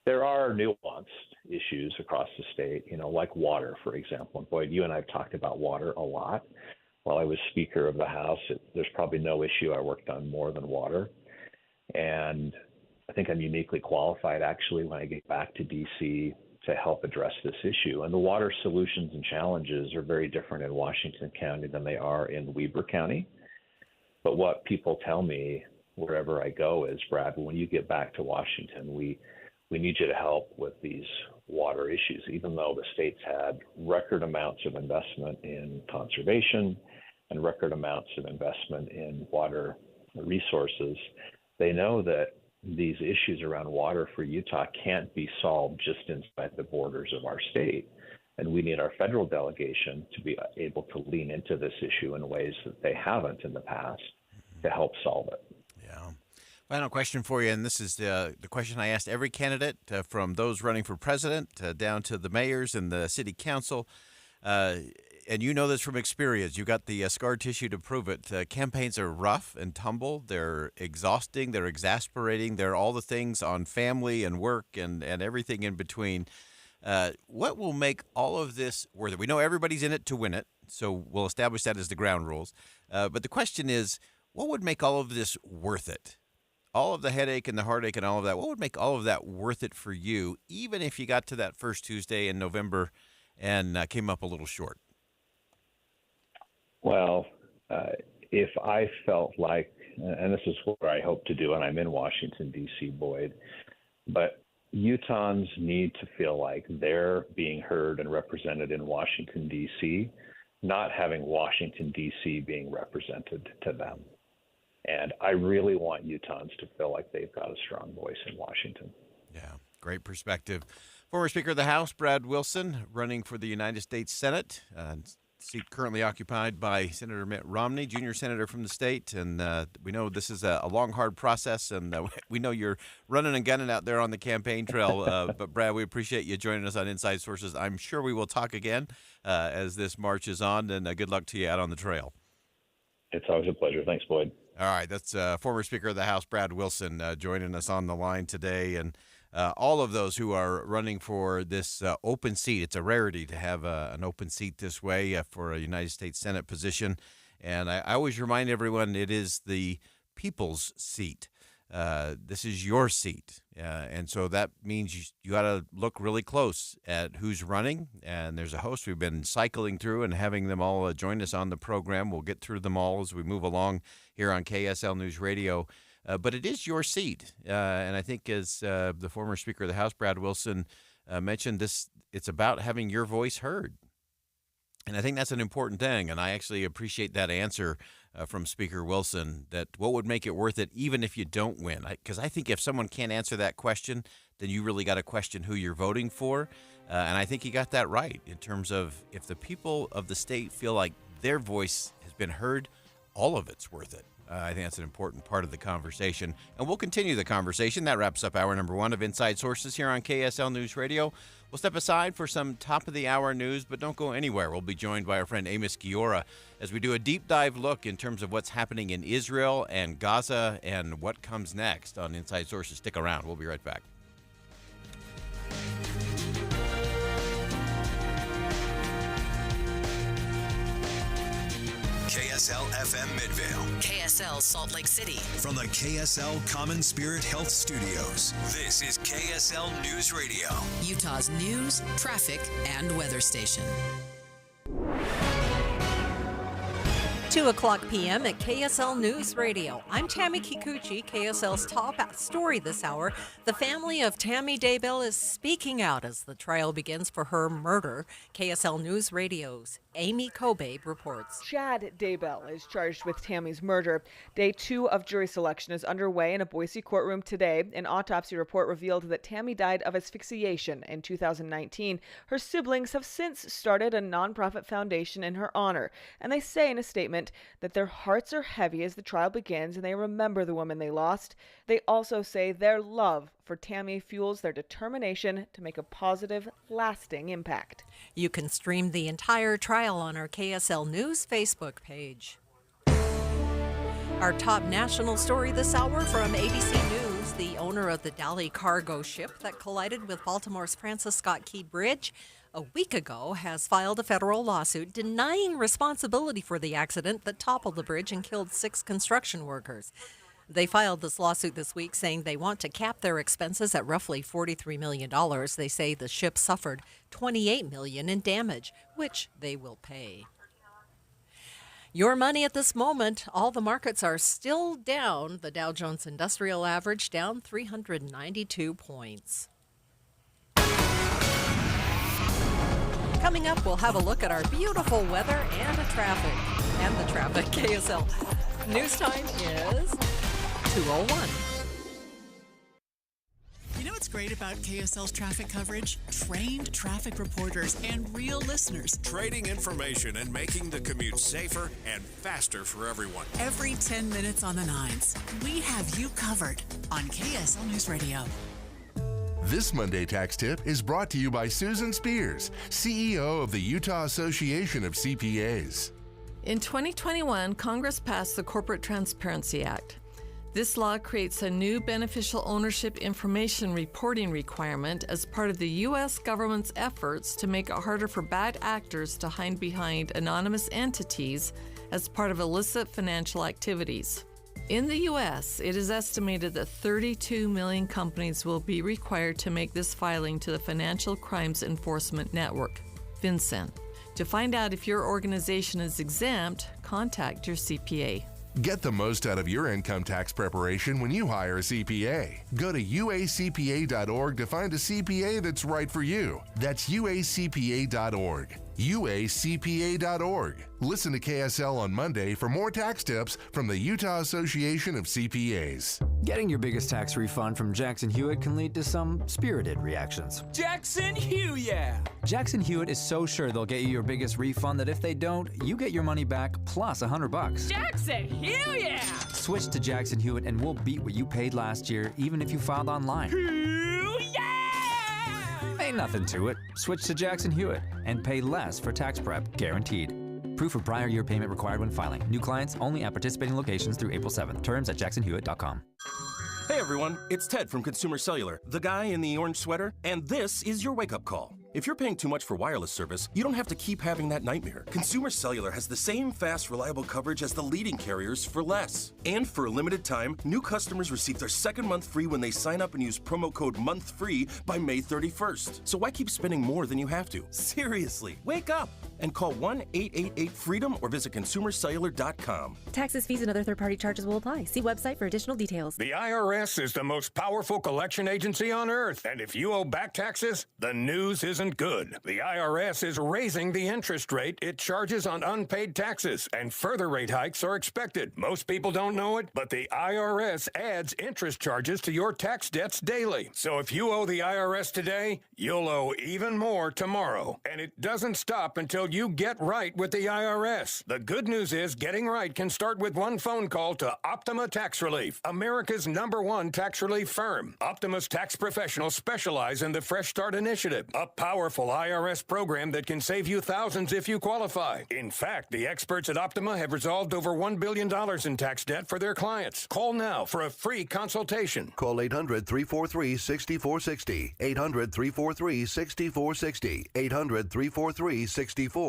There are nuanced issues across the state, like water, for example. And Boyd, you and I have talked about water a lot. While I was Speaker of the House, there's probably no issue I worked on more than water. And I think I'm uniquely qualified, actually, when I get back to D.C. to help address this issue. And the water solutions and challenges are very different in Washington County than they are in Weber County. But what people tell me wherever I go is, Brad, when you get back to Washington, we need you to help with these water issues. Even though the state's had record amounts of investment in conservation and record amounts of investment in water resources, they know that these issues around water for Utah can't be solved just inside the borders of our state. And we need our federal delegation to be able to lean into this issue in ways that they haven't in the past to help solve it. Yeah. Final question for you, and this is the question I asked every candidate, from those running for president down to the mayors and the city council. And you know this from experience. You got the scar tissue to prove it. Campaigns are rough and tumble. They're exhausting. They're exasperating. They're all the things on family and work and everything in between. What will make all of this worth it? We know everybody's in it to win it, so we'll establish that as the ground rules. But the question is, what would make all of this worth it? All of the headache and the heartache and all of that, what would make all of that worth it for you, even if you got to that first Tuesday in November and came up a little short? Well, if I felt like, and this is what I hope to do, and I'm in Washington, D.C., Boyd, but Utahns need to feel like they're being heard and represented in Washington, D.C., not having Washington, D.C. being represented to them. And I really want Utahns to feel like they've got a strong voice in Washington. Yeah, great perspective. Former Speaker of the House, Brad Wilson, running for the United States Senate, seat currently occupied by Senator Mitt Romney, junior senator from the state. And we know this is a long, hard process, and we know you're running and gunning out there on the campaign trail. But, Brad, we appreciate you joining us on Inside Sources. I'm sure we will talk again as this marches on, and good luck to you out on the trail. It's always a pleasure. Thanks, Boyd. All right, that's former Speaker of the House, Brad Wilson, joining us on the line today. And all of those who are running for this open seat, it's a rarity to have an open seat this way for a United States Senate position. And I always remind everyone it is the people's seat. This is your seat. And so that means you got to look really close at who's running. And there's a host we've been cycling through and having them all join us on the program. We'll get through them all as we move along here on KSL News Radio. But it is your seat. And I think as the former Speaker of the House, Brad Wilson, mentioned, it's about having your voice heard. And I think that's an important thing. And I actually appreciate that answer from Speaker Wilson, that what would make it worth it even if you don't win? Because I think if someone can't answer that question, then you really got to question who you're voting for. And I think he got that right in terms of if the people of the state feel like their voice has been heard, all of it's worth it. I think that's an important part of the conversation. And we'll continue the conversation. That wraps up hour number 1 of Inside Sources here on KSL News Radio. We'll step aside for some top-of-the-hour news, but don't go anywhere. We'll be joined by our friend Amos Giora as we do a deep dive look in terms of what's happening in Israel and Gaza and what comes next on Inside Sources. Stick around. We'll be right back. KSL FM Midvale. KSL Salt Lake City. From the KSL Common Spirit Health Studios, this is KSL News Radio. Utah's news, traffic, and weather station. 2:00 p.m. at KSL News Radio. I'm Tammy Kikuchi. KSL's top story this hour. The family of Tammy Daybell is speaking out as the trial begins for her murder. KSL News Radio's Amy Kobe reports. Chad Daybell is charged with Tammy's murder. Day 2 of jury selection is underway in a Boise courtroom today. An autopsy report revealed that Tammy died of asphyxiation in 2019. Her siblings have since started a nonprofit foundation in her honor, and they say in a statement that their hearts are heavy as the trial begins and they remember the woman they lost. They also say their love for Tammy fuels their determination to make a positive, lasting impact. You can stream the entire trial on our KSL News Facebook page. Our top national story this hour from ABC News. The owner of the Dali cargo ship that collided with Baltimore's Francis Scott Key Bridge a week ago has filed a federal lawsuit denying responsibility for the accident that toppled the bridge and killed 6 construction workers. They filed this lawsuit this week saying they want to cap their expenses at roughly $43 million. They say the ship suffered $28 million in damage, which they will pay. Your money at this moment, all the markets are still down. The Dow Jones Industrial Average down 392 points. Coming up, we'll have a look at our beautiful weather and the traffic. KSL news time is 2:01. You know what's great about KSL's traffic coverage? Trained traffic reporters and real listeners. Trading information and making the commute safer and faster for everyone. Every 10 minutes on the 9s, we have you covered on KSL News Radio. This Monday Tax Tip is brought to you by Susan Spears, CEO of the Utah Association of CPAs. In 2021, Congress passed the Corporate Transparency Act. This law creates a new beneficial ownership information reporting requirement as part of the U.S. government's efforts to make it harder for bad actors to hide behind anonymous entities as part of illicit financial activities. In the U.S., it is estimated that 32 million companies will be required to make this filing to the Financial Crimes Enforcement Network, FinCEN. To find out if your organization is exempt, contact your CPA. Get the most out of your income tax preparation when you hire a CPA. Go to uacpa.org to find a CPA that's right for you. That's uacpa.org. uacpa.org. Listen to KSL on Monday for more tax tips from the Utah Association of CPAs. Getting your biggest tax refund from Jackson Hewitt can lead to some spirited reactions. Jackson Hewitt, yeah! Jackson Hewitt is so sure they'll get you your biggest refund that if they don't, you get your money back plus $100. Jackson Hewitt, yeah! Switch to Jackson Hewitt and we'll beat what you paid last year, even if you filed online. Ain't nothing to it. Switch to Jackson Hewitt and pay less for tax prep, guaranteed. Proof of prior year payment required when filing. New clients only at participating locations through April 7th. Terms at jacksonhewitt.com. Hey everyone, it's Ted from Consumer Cellular, the guy in the orange sweater, and this is your wake-up call. If you're paying too much for wireless service, you don't have to keep having that nightmare. Consumer Cellular has the same fast, reliable coverage as the leading carriers for less. And for a limited time, new customers receive their second month free when they sign up and use promo code MONTHFREE by May 31st. So why keep spending more than you have to? Seriously, wake up and call 1-888-FREEDOM or visit consumercellular.com. Taxes, fees, and other third-party charges will apply. See website for additional details. The IRS is the most powerful collection agency on earth, and if you owe back taxes, the news isn't good. The IRS is raising the interest rate it charges on unpaid taxes, and further rate hikes are expected. Most people don't know it, but the IRS adds interest charges to your tax debts daily. So if you owe the IRS today, you'll owe even more tomorrow. And it doesn't stop until you get right with the IRS. The good news is getting right can start with one phone call to Optima Tax Relief, America's #1 tax relief firm. Optima's tax professionals specialize in the Fresh Start Initiative, a powerful IRS program that can save you thousands if you qualify. In fact, the experts at Optima have resolved over $1 billion in tax debt for their clients. Call now for a free consultation. Call 800-343-6460. 800-343-6460. 800-343-6460.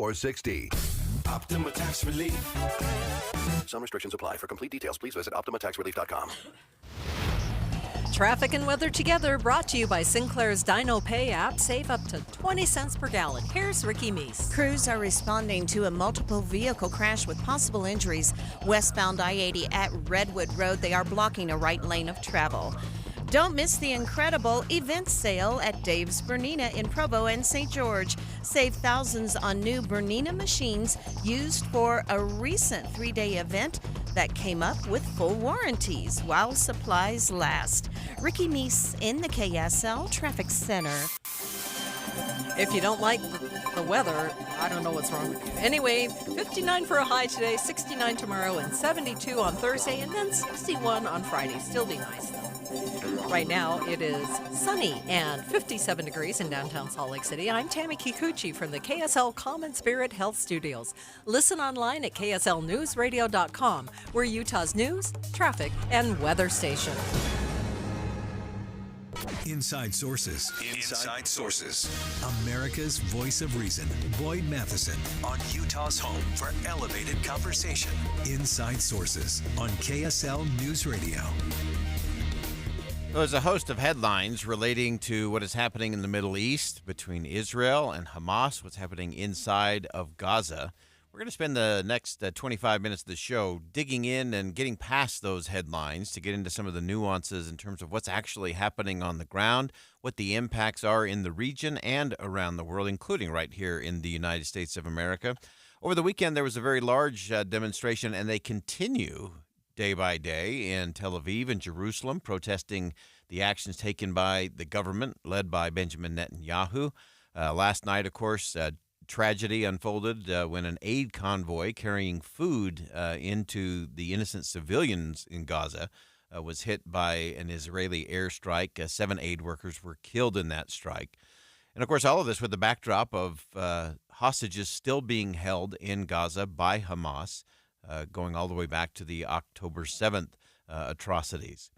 Optima Tax Relief. Some restrictions apply. For complete details, please visit OptimaTaxRelief.com. Traffic and weather together, brought to you by Sinclair's Dino Pay app. Save up to 20 cents per gallon. Here's Ricky Meese. Crews are responding to a multiple vehicle crash with possible injuries. Westbound I-80 at Redwood Road, they are blocking a right lane of travel. Don't miss the incredible event sale at Dave's Bernina in Provo and St. George. Save thousands on new Bernina machines used for a recent 3-day event that came up with full warranties while supplies last. Ricky Meese in the KSL Traffic Center. If you don't like the weather, I don't know what's wrong with you. Anyway, 59 for a high today, 69 tomorrow, and 72 on Thursday, and then 61 on Friday. Still be nice, though. Right now, it is sunny and 57 degrees in downtown Salt Lake City. I'm Tammy Kikuchi from the KSL Common Spirit Health Studios. Listen online at kslnewsradio.com. We're Utah's news, traffic, and weather station. Inside Sources. Inside Sources. America's voice of reason. Boyd Matheson on Utah's home for elevated conversation. Inside Sources on KSL News Radio. There's a host of headlines relating to what is happening in the Middle East between Israel and Hamas, what's happening inside of Gaza. We're going to spend the next 25 minutes of the show digging in and getting past those headlines to get into some of the nuances in terms of what's actually happening on the ground, what the impacts are in the region and around the world, including right here in the United States of America. Over the weekend, there was a very large demonstration, and they continue day by day in Tel Aviv and Jerusalem, protesting the actions taken by the government led by Benjamin Netanyahu. Last night, of course, tragedy unfolded when an aid convoy carrying food into the innocent civilians in Gaza was hit by an Israeli airstrike. 7 aid workers were killed in that strike. And, of course, all of this with the backdrop of hostages still being held in Gaza by Hamas, going all the way back to the October 7th atrocities.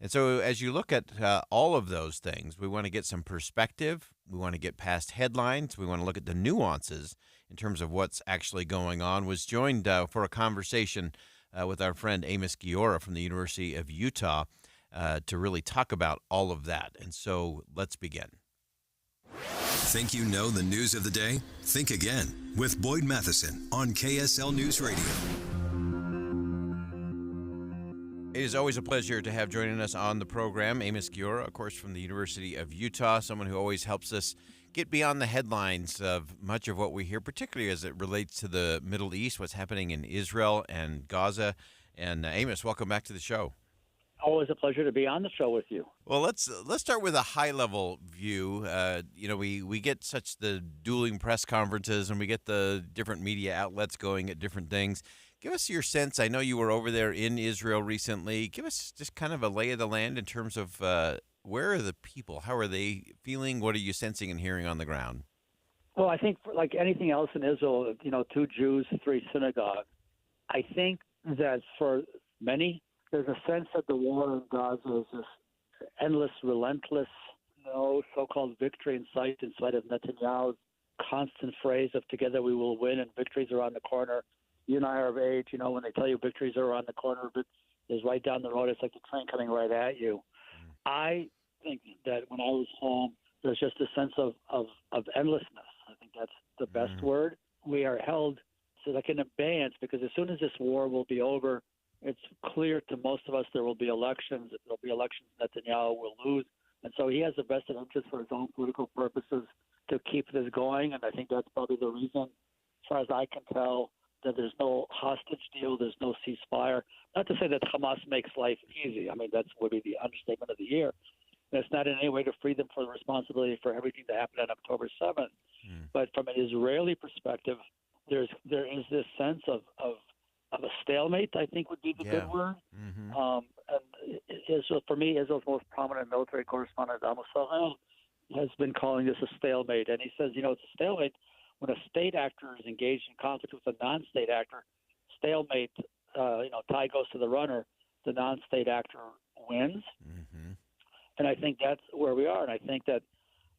And so as you look at all of those things, we want to get some perspective. We want to get past headlines. We want to look at the nuances in terms of what's actually going on. Was joined for a conversation with our friend Amos Giora from the University of Utah to really talk about all of that. And so let's begin. Think you know the news of the day? Think again with Boyd Matheson on KSL News Radio. It is always a pleasure to have joining us on the program Amos Giora, of course, from the University of Utah, someone who always helps us get beyond the headlines of much of what we hear, particularly as it relates to the Middle East, what's happening in Israel and Gaza. And Amos, welcome back to the show. Always a pleasure to be on the show with you. Well, let's start with a high-level view. We get such the dueling press conferences, and we get the different media outlets going at different things. Give us your sense. I know you were over there in Israel recently. Give us just kind of a lay of the land in terms of where are the people? How are they feeling? What are you sensing and hearing on the ground? Well, I think like anything else in Israel, 2 Jews, 3 synagogues. I think that for many, there's a sense that the war in Gaza is this endless, relentless, no so-called victory in sight of Netanyahu's constant phrase of together we will win and victories around the corner. You and I are of age, when they tell you victories are around the corner, but is right down the road. It's like the train coming right at you. I think that when I was home, there's just a sense of endlessness. I think that's the best word. We are held like in abeyance because as soon as this war will be over, it's clear to most of us there will be elections. There will be elections Netanyahu will lose. And so he has the vested interest for his own political purposes to keep this going. And I think that's probably the reason, as far as I can tell, that there's no hostage deal, there's no ceasefire. Not to say that Hamas makes life easy. I mean, that would be the understatement of the year. That's not in any way to free them from the responsibility for everything that happened on October 7th. But from an Israeli perspective, there is this sense of a stalemate, I think would be the good word. And Israel, for me, Israel's most prominent military correspondent, Amos Sahel, has been calling this a stalemate. And he says, it's a stalemate when a state actor is engaged in conflict with a non-state actor. Stalemate, tie goes to the runner. The non-state actor wins. And I think that's where we are. And I think that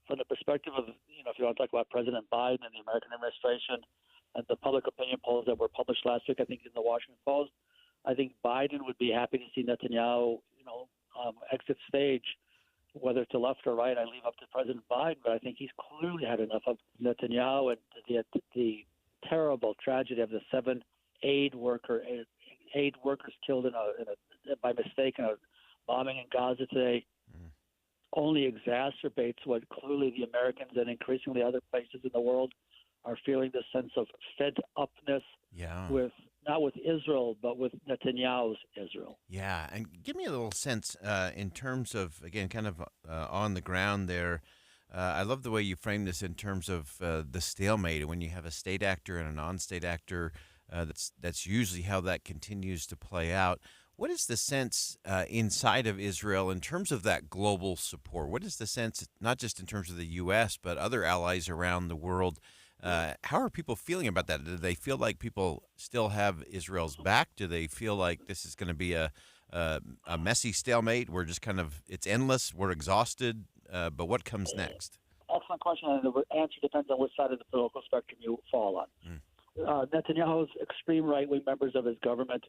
from the perspective of, if you want to talk about President Biden and the American administration and the public opinion polls that were published last week, I think in the Washington Post, I think Biden would be happy to see Netanyahu, exit stage, whether to left or right. I leave up to President Biden, but I think he's clearly had enough of Netanyahu and the terrible tragedy of the 7 aid workers killed by mistake in a bombing in Gaza today. Only exacerbates what clearly the Americans and increasingly other places in the world are feeling, this sense of fed-upness with not with Israel, but with Netanyahu's Israel. Yeah, and give me a little sense in terms of, again, kind of on the ground there. I love the way you frame this in terms of the stalemate. When you have a state actor and a non-state actor, that's usually how that continues to play out. What is the sense inside of Israel in terms of that global support? What is the sense, not just in terms of the U.S., but other allies around the world? How are people feeling about that? Do they feel like people still have Israel's back? Do they feel like this is going to be a messy stalemate? We're just kind of, it's endless, we're exhausted, but what comes next? Excellent question, and the answer depends on which side of the political spectrum you fall on. Netanyahu's extreme right-wing members of his government,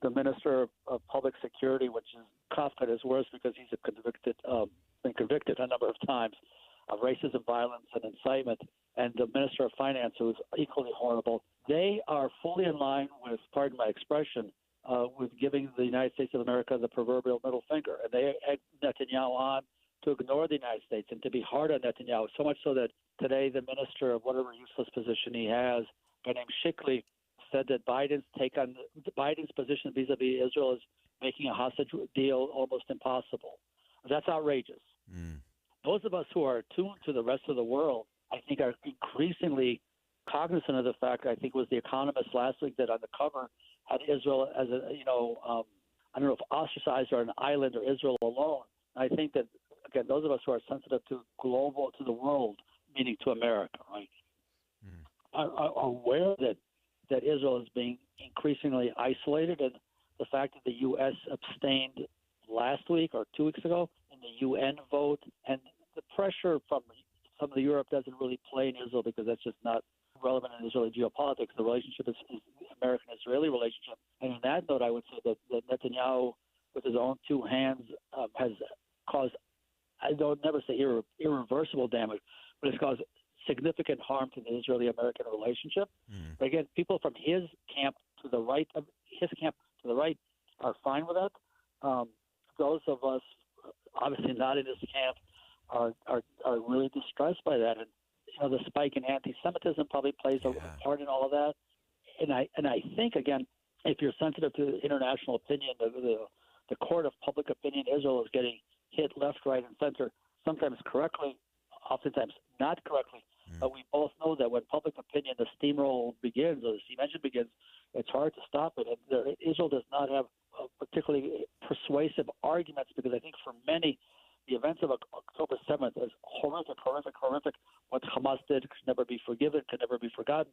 the Minister of Public Security, which is Kafka at his worst because he's been convicted a number of times of racism, violence, and incitement, and the Minister of Finance, who is equally horrible. They are fully in line with, pardon my expression, with giving the United States of America the proverbial middle finger. And they egg Netanyahu on to ignore the United States and to be hard on Netanyahu, so much so that today the minister of whatever useless position he has, a guy named Shikli, said that Biden's position vis-a-vis Israel is making a hostage deal almost impossible. That's outrageous. Those of us who are attuned to the rest of the world, I think, are increasingly cognizant of the fact. I think it was The Economist last week that on the cover had Israel as I don't know if ostracized or an island or Israel alone. I think that, again, those of us who are sensitive to the world, meaning to America, right, are aware that Israel is being increasingly isolated, and the fact that the U.S. abstained last week or 2 weeks ago in the UN vote, and the pressure from some of the Europe doesn't really play in Israel because that's just not relevant in Israeli geopolitics. The relationship is American-Israeli relationship. And on that note, I would say that Netanyahu, with his own two hands, has caused, I don't never say irreversible damage, but it's caused significant harm to the Israeli-American relationship. But again, people from his camp to the right, are fine with that. Those of us, obviously not in his camp, are really distressed by that. And the spike in anti-Semitism probably plays a part in all of that. And I think, again, if you're sensitive to international opinion, the court of public opinion, Israel is getting hit left, right, and center, sometimes correctly, oftentimes not correctly. But we both know that when public opinion, the steamroll begins, or the steam engine begins, it's hard to stop it. And Israel does not have particularly persuasive arguments, because I think for many, the events of October 7th is horrific. What Hamas did could never be forgiven, could never be forgotten.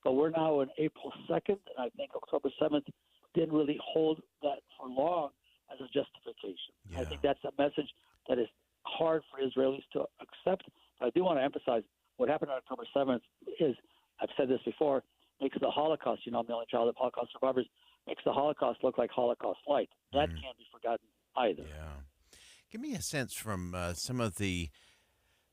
But we're now on April 2nd, and I think October 7th didn't really hold that for long as a justification. I think that's a message that is hard for Israelis to accept. But I do want to emphasize what happened on October 7th is, I've said this before, makes the Holocaust, I'm the only child of Holocaust survivors, makes the Holocaust look like Holocaust light. That can't be forgotten either. Yeah. Give me a sense from some of the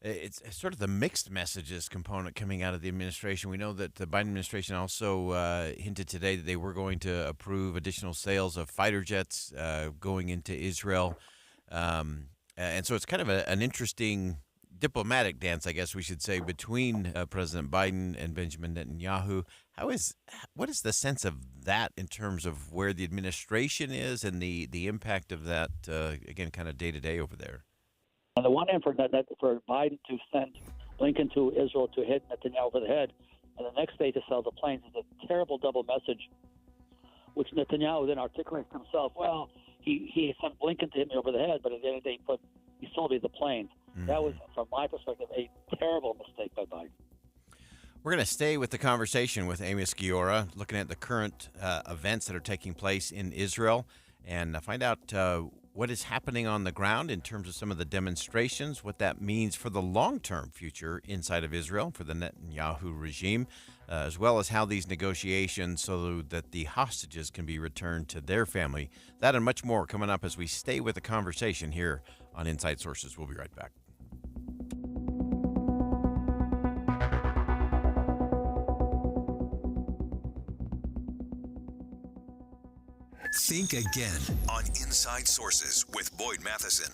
it's sort of the mixed messages component coming out of the administration. We know that the Biden administration also hinted today that they were going to approve additional sales of fighter jets going into Israel. And so it's kind of an interesting diplomatic dance, I guess we should say, between President Biden and Benjamin Netanyahu. What is the sense of that in terms of where the administration is and the impact of that, again, kind of day to day over there? On the one hand, for Biden to send Blinken to Israel to hit Netanyahu over the head, and the next day to sell the planes is a terrible double message, which Netanyahu then articulates himself. Well, he sent Blinken to hit me over the head, but at the end of the day, he sold me the planes. Mm-hmm. That was, from my perspective, a terrible mistake by Biden. We're going to stay with the conversation with Amos Guiora, looking at the current events that are taking place in Israel, and find out what is happening on the ground in terms of some of the demonstrations, what that means for the long-term future inside of Israel for the Netanyahu regime, as well as how these negotiations so that the hostages can be returned to their family. That and much more coming up as we stay with the conversation here on Inside Sources. We'll be right back. Think again on Inside Sources with Boyd Matheson.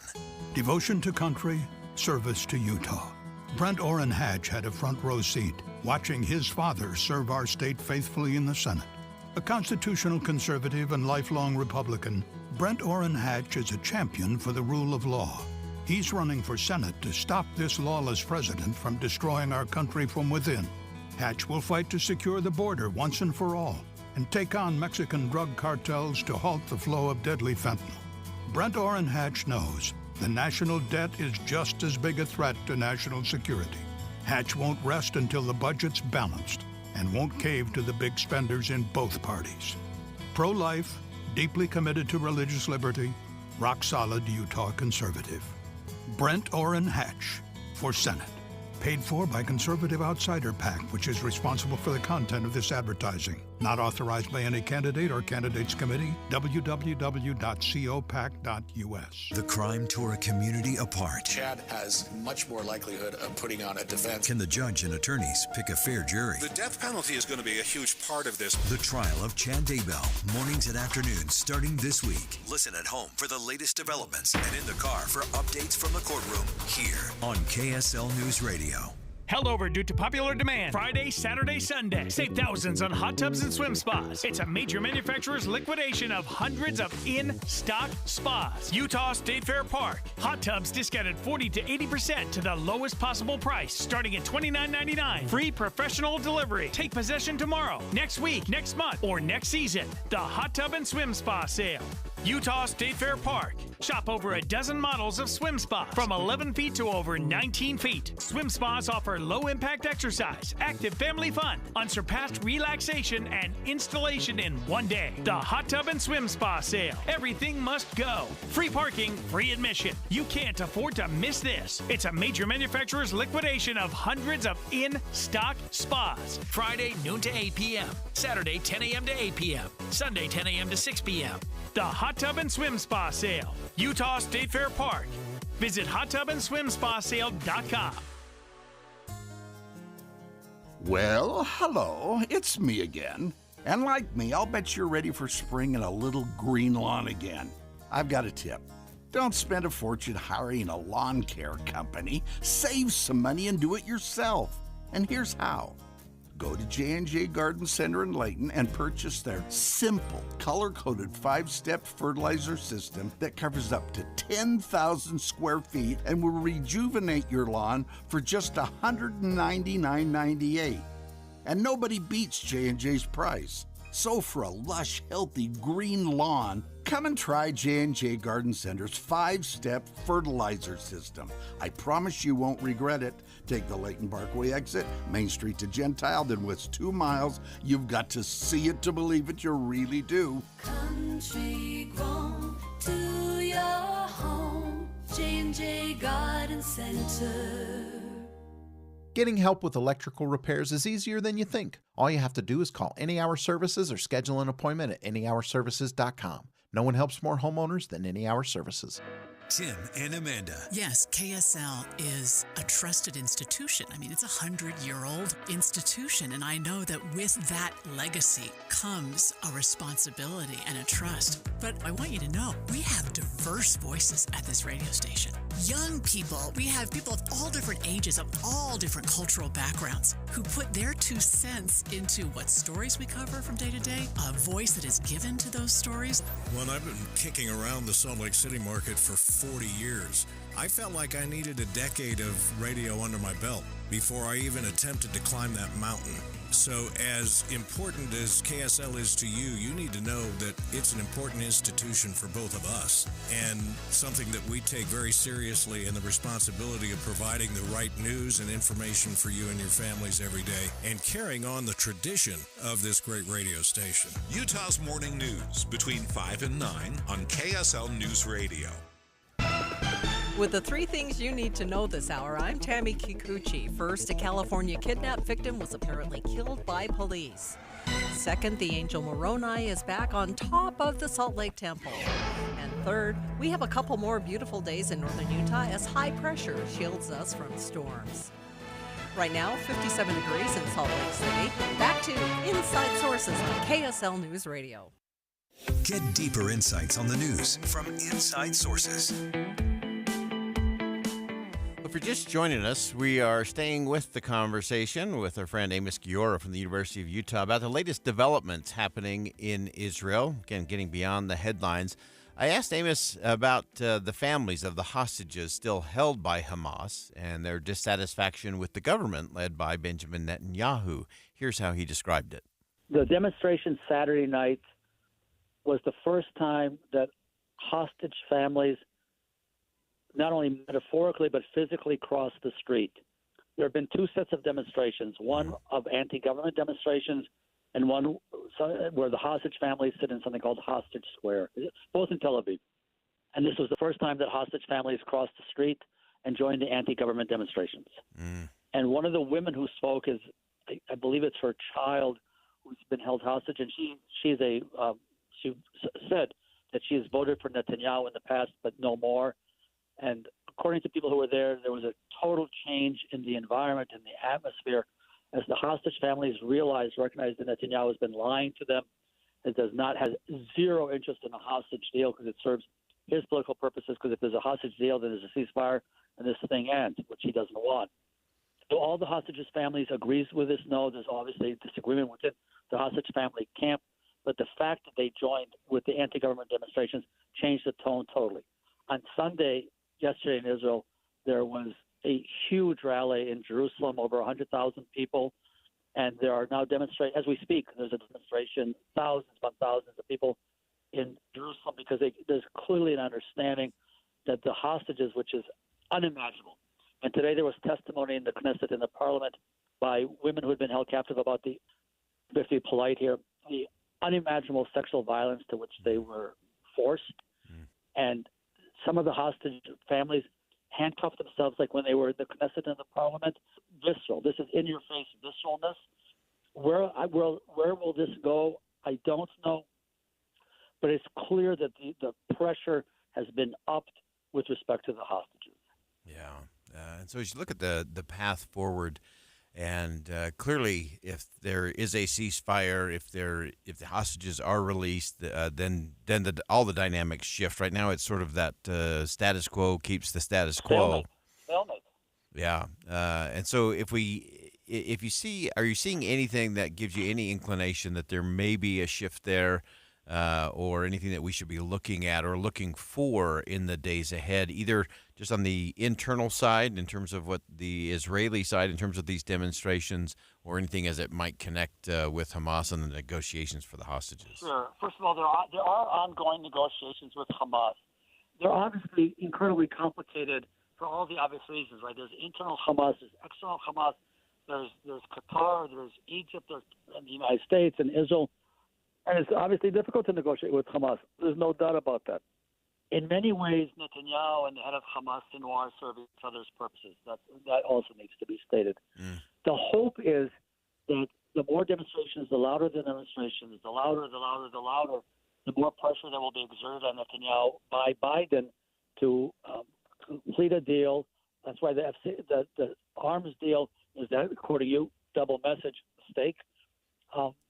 Devotion to country, service to Utah. Brent Orrin Hatch had a front row seat, watching his father serve our state faithfully in the Senate. A constitutional conservative and lifelong Republican, Brent Orrin Hatch is a champion for the rule of law. He's running for Senate to stop this lawless president from destroying our country from within. Hatch will fight to secure the border once and for all, and take on Mexican drug cartels to halt the flow of deadly fentanyl. Brent Orrin Hatch knows the national debt is just as big a threat to national security. Hatch won't rest until the budget's balanced and won't cave to the big spenders in both parties. Pro-life, deeply committed to religious liberty, rock-solid Utah conservative. Brent Orrin Hatch for Senate. Paid for by Conservative Outsider PAC, which is responsible for the content of this advertising. Not authorized by any candidate or candidates committee. www.copac.us. The crime tore a community apart. Chad has much more likelihood of putting on a defense. Can the judge and attorneys pick a fair jury? The death penalty is going to be a huge part of this. The trial of Chad Daybell, mornings and afternoons starting this week. Listen at home for the latest developments and in the car for updates from the courtroom here on KSL News Radio. Held over due to popular demand. Friday, Saturday, Sunday. Save thousands on hot tubs and swim spas. It's a major manufacturer's liquidation of hundreds of in-stock spas. Utah State Fair Park. Hot tubs discounted 40 to 80% to the lowest possible price, starting at $29.99. Free professional delivery. Take possession tomorrow, next week, next month, or next season. The Hot Tub and Swim Spa Sale. Utah State Fair Park. Shop over a dozen models of swim spas from 11 feet to over 19 feet. Swim spas offer low-impact exercise, active family fun, unsurpassed relaxation, and installation in one day. The Hot Tub and Swim Spa Sale. Everything must go. Free parking, free admission. You can't afford to miss this. It's a major manufacturer's liquidation of hundreds of in-stock spas. Friday, noon to 8 p.m. Saturday, 10 a.m. to 8 p.m. Sunday, 10 a.m. to 6 p.m. The Hot Tub and Swim Spa Sale. Utah State Fair Park. Visit hottubandSwimSpaSale.com. Well, hello, it's me again. And like me, I'll bet you're ready for spring and a little green lawn again. I've got a tip. Don't spend a fortune hiring a lawn care company. Save some money and do it yourself. And here's how. Go to J&J Garden Center in Layton and purchase their simple, color-coded 5-step fertilizer system that covers up to 10,000 square feet and will rejuvenate your lawn for just $199.98. And nobody beats J&J's price. So for a lush, healthy green lawn, come and try J&J Garden Center's 5-step fertilizer system. I promise you won't regret it. Take the Layton Parkway exit, Main Street to Gentile, then west 2 miles. You've got to see it to believe it. You really do. Country grown to your home, J&J Garden Center. Getting help with electrical repairs is easier than you think. All you have to do is call Any Hour Services or schedule an appointment at anyhourservices.com. No one helps more homeowners than Any Hour Services. Tim and Amanda. Yes, KSL is a trusted institution. I mean, it's a 100-year-old institution, and I know that with that legacy comes a responsibility and a trust. But I want you to know, we have diverse voices at this radio station. young people. We have people of all different ages, of all different cultural backgrounds, who put their 2 cents into what stories we cover from day to day, a voice that is given to those stories. When I've been kicking around the Salt Lake City market for 40 years, I felt like I needed a decade of radio under my belt before I even attempted to climb that mountain. So as important as KSL is to you, you need to know that it's an important institution for both of us and something that we take very seriously, in the responsibility of providing the right news and information for you and your families every day and carrying on the tradition of this great radio station. Utah's Morning News between 5 and 9 on KSL News Radio. With the 3 things you need to know this hour, I'm Tammy Kikuchi. First, a California kidnap victim was apparently killed by police. Second, the angel Moroni is back on top of the Salt Lake Temple. And third, we have a couple more beautiful days in northern Utah as high pressure shields us from storms. Right now, 57 degrees in Salt Lake City. Back to Inside Sources on KSL News Radio. Get deeper insights on the news from Inside Sources. If you're just joining us, we are staying with the conversation with our friend Amos Giora from the University of Utah about the latest developments happening in Israel. Again, getting beyond the headlines. I asked Amos about the families of the hostages still held by Hamas and their dissatisfaction with the government led by Benjamin Netanyahu. Here's how he described it. The demonstration Saturday night was the first time that hostage families not only metaphorically but physically crossed the street. There have been 2 sets of demonstrations, one of anti-government demonstrations and one where the hostage families sit in something called Hostage Square, both in Tel Aviv. And this was the first time that hostage families crossed the street and joined the anti-government demonstrations. And one of the women who spoke is, I believe it's her child who's been held hostage, and she said that she has voted for Netanyahu in the past, but no more. And according to people who were there was a total change in the environment and the atmosphere as the hostage families recognized that Netanyahu has been lying to them, and has zero interest in a hostage deal because it serves his political purposes, because if there's a hostage deal, then there's a ceasefire and this thing ends, which he doesn't want. So all the hostages' families agrees with this. No, there's obviously disagreement within the hostage family camp, but the fact that they joined with the anti-government demonstrations changed the tone totally. On Sunday, yesterday in Israel, there was a huge rally in Jerusalem, over 100,000 people, and there are now demonstrations, as we speak, there's a demonstration, thousands upon thousands of people in Jerusalem, because there's clearly an understanding that the hostages, which is unimaginable, and today there was testimony in the Knesset, in the parliament, by women who had been held captive about we have to be polite here, the unimaginable sexual violence to which they were forced, and some of the hostage families handcuffed themselves, like when they were in the Knesset and the Parliament. Visceral. This is in-your-face visceralness. Where will this go? I don't know. But it's clear that the pressure has been upped with respect to the hostages. Yeah. And so as you look at the path forward, and clearly, if there is a ceasefire, if the hostages are released, then all the dynamics shift. Right now, it's sort of that status quo keeps the status quo. Stalemate. Yeah, and so are you seeing anything that gives you any inclination that there may be a shift there, or anything that we should be looking at or looking for in the days ahead, either just on the internal side in terms of what the Israeli side in terms of these demonstrations, or anything as it might connect with Hamas and the negotiations for the hostages? Sure. First of all, there are ongoing negotiations with Hamas. They're obviously incredibly complicated for all the obvious reasons, right? There's internal Hamas, there's external Hamas, there's Qatar, there's Egypt, there's the United States and Israel. And it's obviously difficult to negotiate with Hamas. There's no doubt about that. In many ways, Netanyahu and the head of Hamas Sinwar serve each other's purposes. That also needs to be stated. The hope is that the more demonstrations, the louder the demonstrations, the louder, the more pressure that will be exerted on Netanyahu by Biden to complete a deal. That's why the arms deal is, that, according to you, double message mistake.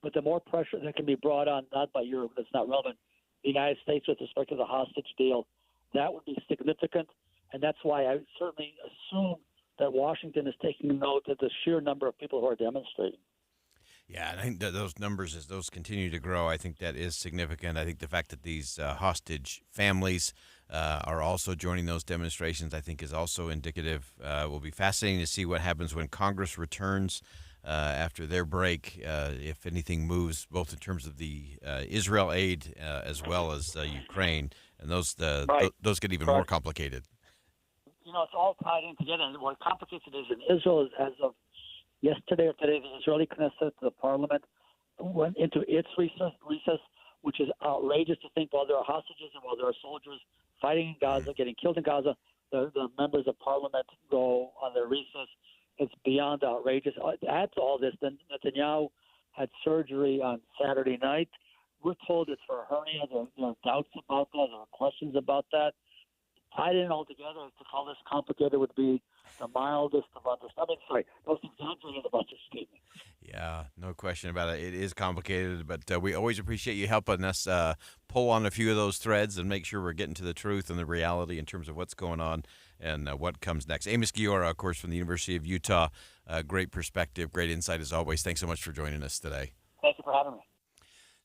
But the more pressure that can be brought on, not by Europe, that's not relevant, the United States with respect to the hostage deal, that would be significant. And that's why I certainly assume that Washington is taking note of the sheer number of people who are demonstrating. Yeah, and I think that those numbers, as those continue to grow, I think that is significant. I think the fact that these hostage families are also joining those demonstrations, I think, is also indicative. Will be fascinating to see what happens when Congress returns after their break, if anything moves, both in terms of the Israel aid as well as Ukraine, and those those get even more complicated. You know, it's all tied in together. And what complicates it is in Israel, as of yesterday or today, the Israeli Knesset, the parliament, went into its recess, which is outrageous to think while there are hostages and while there are soldiers fighting in Gaza, getting killed in Gaza, the members of parliament go on their recess. It's beyond outrageous. Add to all this, then Netanyahu had surgery on Saturday night. We're told it's for a hernia. There are doubts about that. There are questions about that. Tied in all together, to call this complicated would be the mildest of understanding. Sorry, most exaggerated about your statement. Yeah, no question about it. It is complicated, but we always appreciate you helping us pull on a few of those threads and make sure we're getting to the truth and the reality in terms of what's going on and what comes next. Amos Giora, of course, from the University of Utah. Great perspective, great insight as always. Thanks so much for joining us today. Thank you for having me.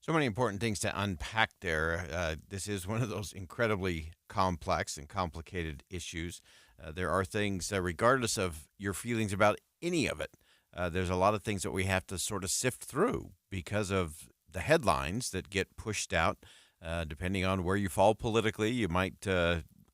So many important things to unpack there. This is one of those incredibly complex and complicated issues. There are things, regardless of your feelings about any of it, there's a lot of things that we have to sort of sift through because of the headlines that get pushed out. Depending on where you fall politically, you might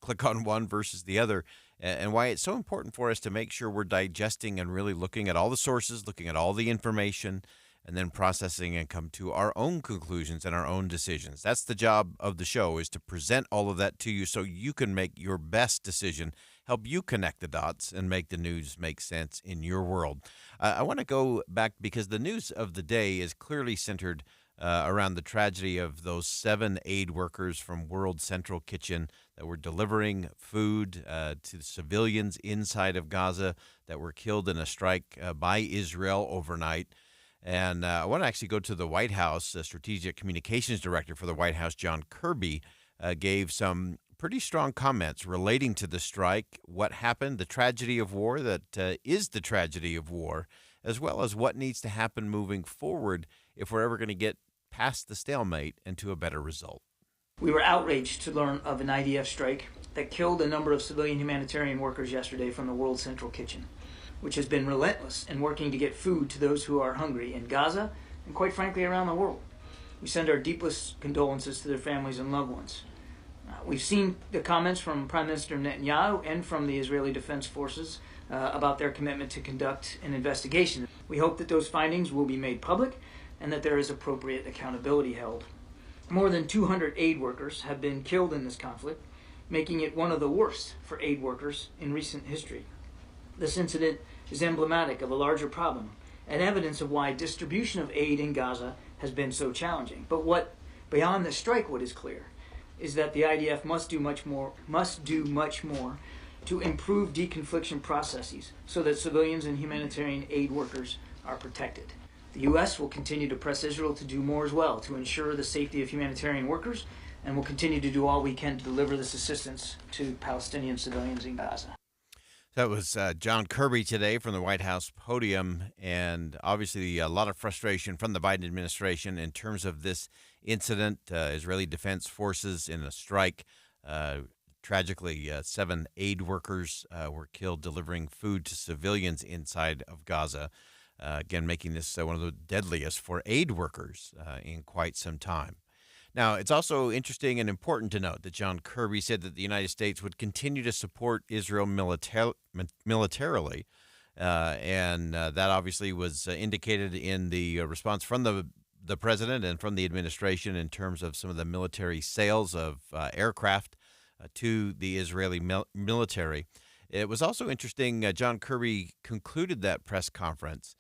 click on one versus the other, and why it's so important for us to make sure we're digesting and really looking at all the sources, looking at all the information, and then processing and come to our own conclusions and our own decisions. That's the job of the show, is to present all of that to you so you can make your best decision, help you connect the dots and make the news make sense in your world. I want to go back because the news of the day is clearly centered around the tragedy of those 7 aid workers from World Central Kitchen that were delivering food to civilians inside of Gaza that were killed in a strike by Israel overnight. And I want to actually go to the White House. The Strategic Communications Director for the White House, John Kirby, gave some pretty strong comments relating to the strike, what happened, the tragedy of war that is the tragedy of war, as well as what needs to happen moving forward if we're ever going to get past the stalemate and to a better result. We were outraged to learn of an IDF strike that killed a number of civilian humanitarian workers yesterday from the World Central Kitchen, which has been relentless in working to get food to those who are hungry in Gaza and, quite frankly, around the world. We send our deepest condolences to their families and loved ones. We've seen the comments from Prime Minister Netanyahu and from the Israeli Defense Forces about their commitment to conduct an investigation. We hope that those findings will be made public and that there is appropriate accountability held. More than 200 aid workers have been killed in this conflict, making it one of the worst for aid workers in recent history. This incident is emblematic of a larger problem and evidence of why distribution of aid in Gaza has been so challenging. But what beyond the strike, what is clear is that the IDF must do much more to improve deconfliction processes so that civilians and humanitarian aid workers are protected. The U.S. will continue to press Israel to do more as well to ensure the safety of humanitarian workers, and will continue to do all we can to deliver this assistance to Palestinian civilians in Gaza. That was John Kirby today from the White House podium, and obviously a lot of frustration from the Biden administration in terms of this incident. Israeli Defense Forces in a strike. Tragically, 7 aid workers were killed delivering food to civilians inside of Gaza. Again, making this one of the deadliest for aid workers in quite some time. Now, it's also interesting and important to note that John Kirby said that the United States would continue to support Israel militarily, and that obviously was indicated in the response from the president and from the administration in terms of some of the military sales of aircraft to the Israeli military. It was also interesting, John Kirby concluded that press conference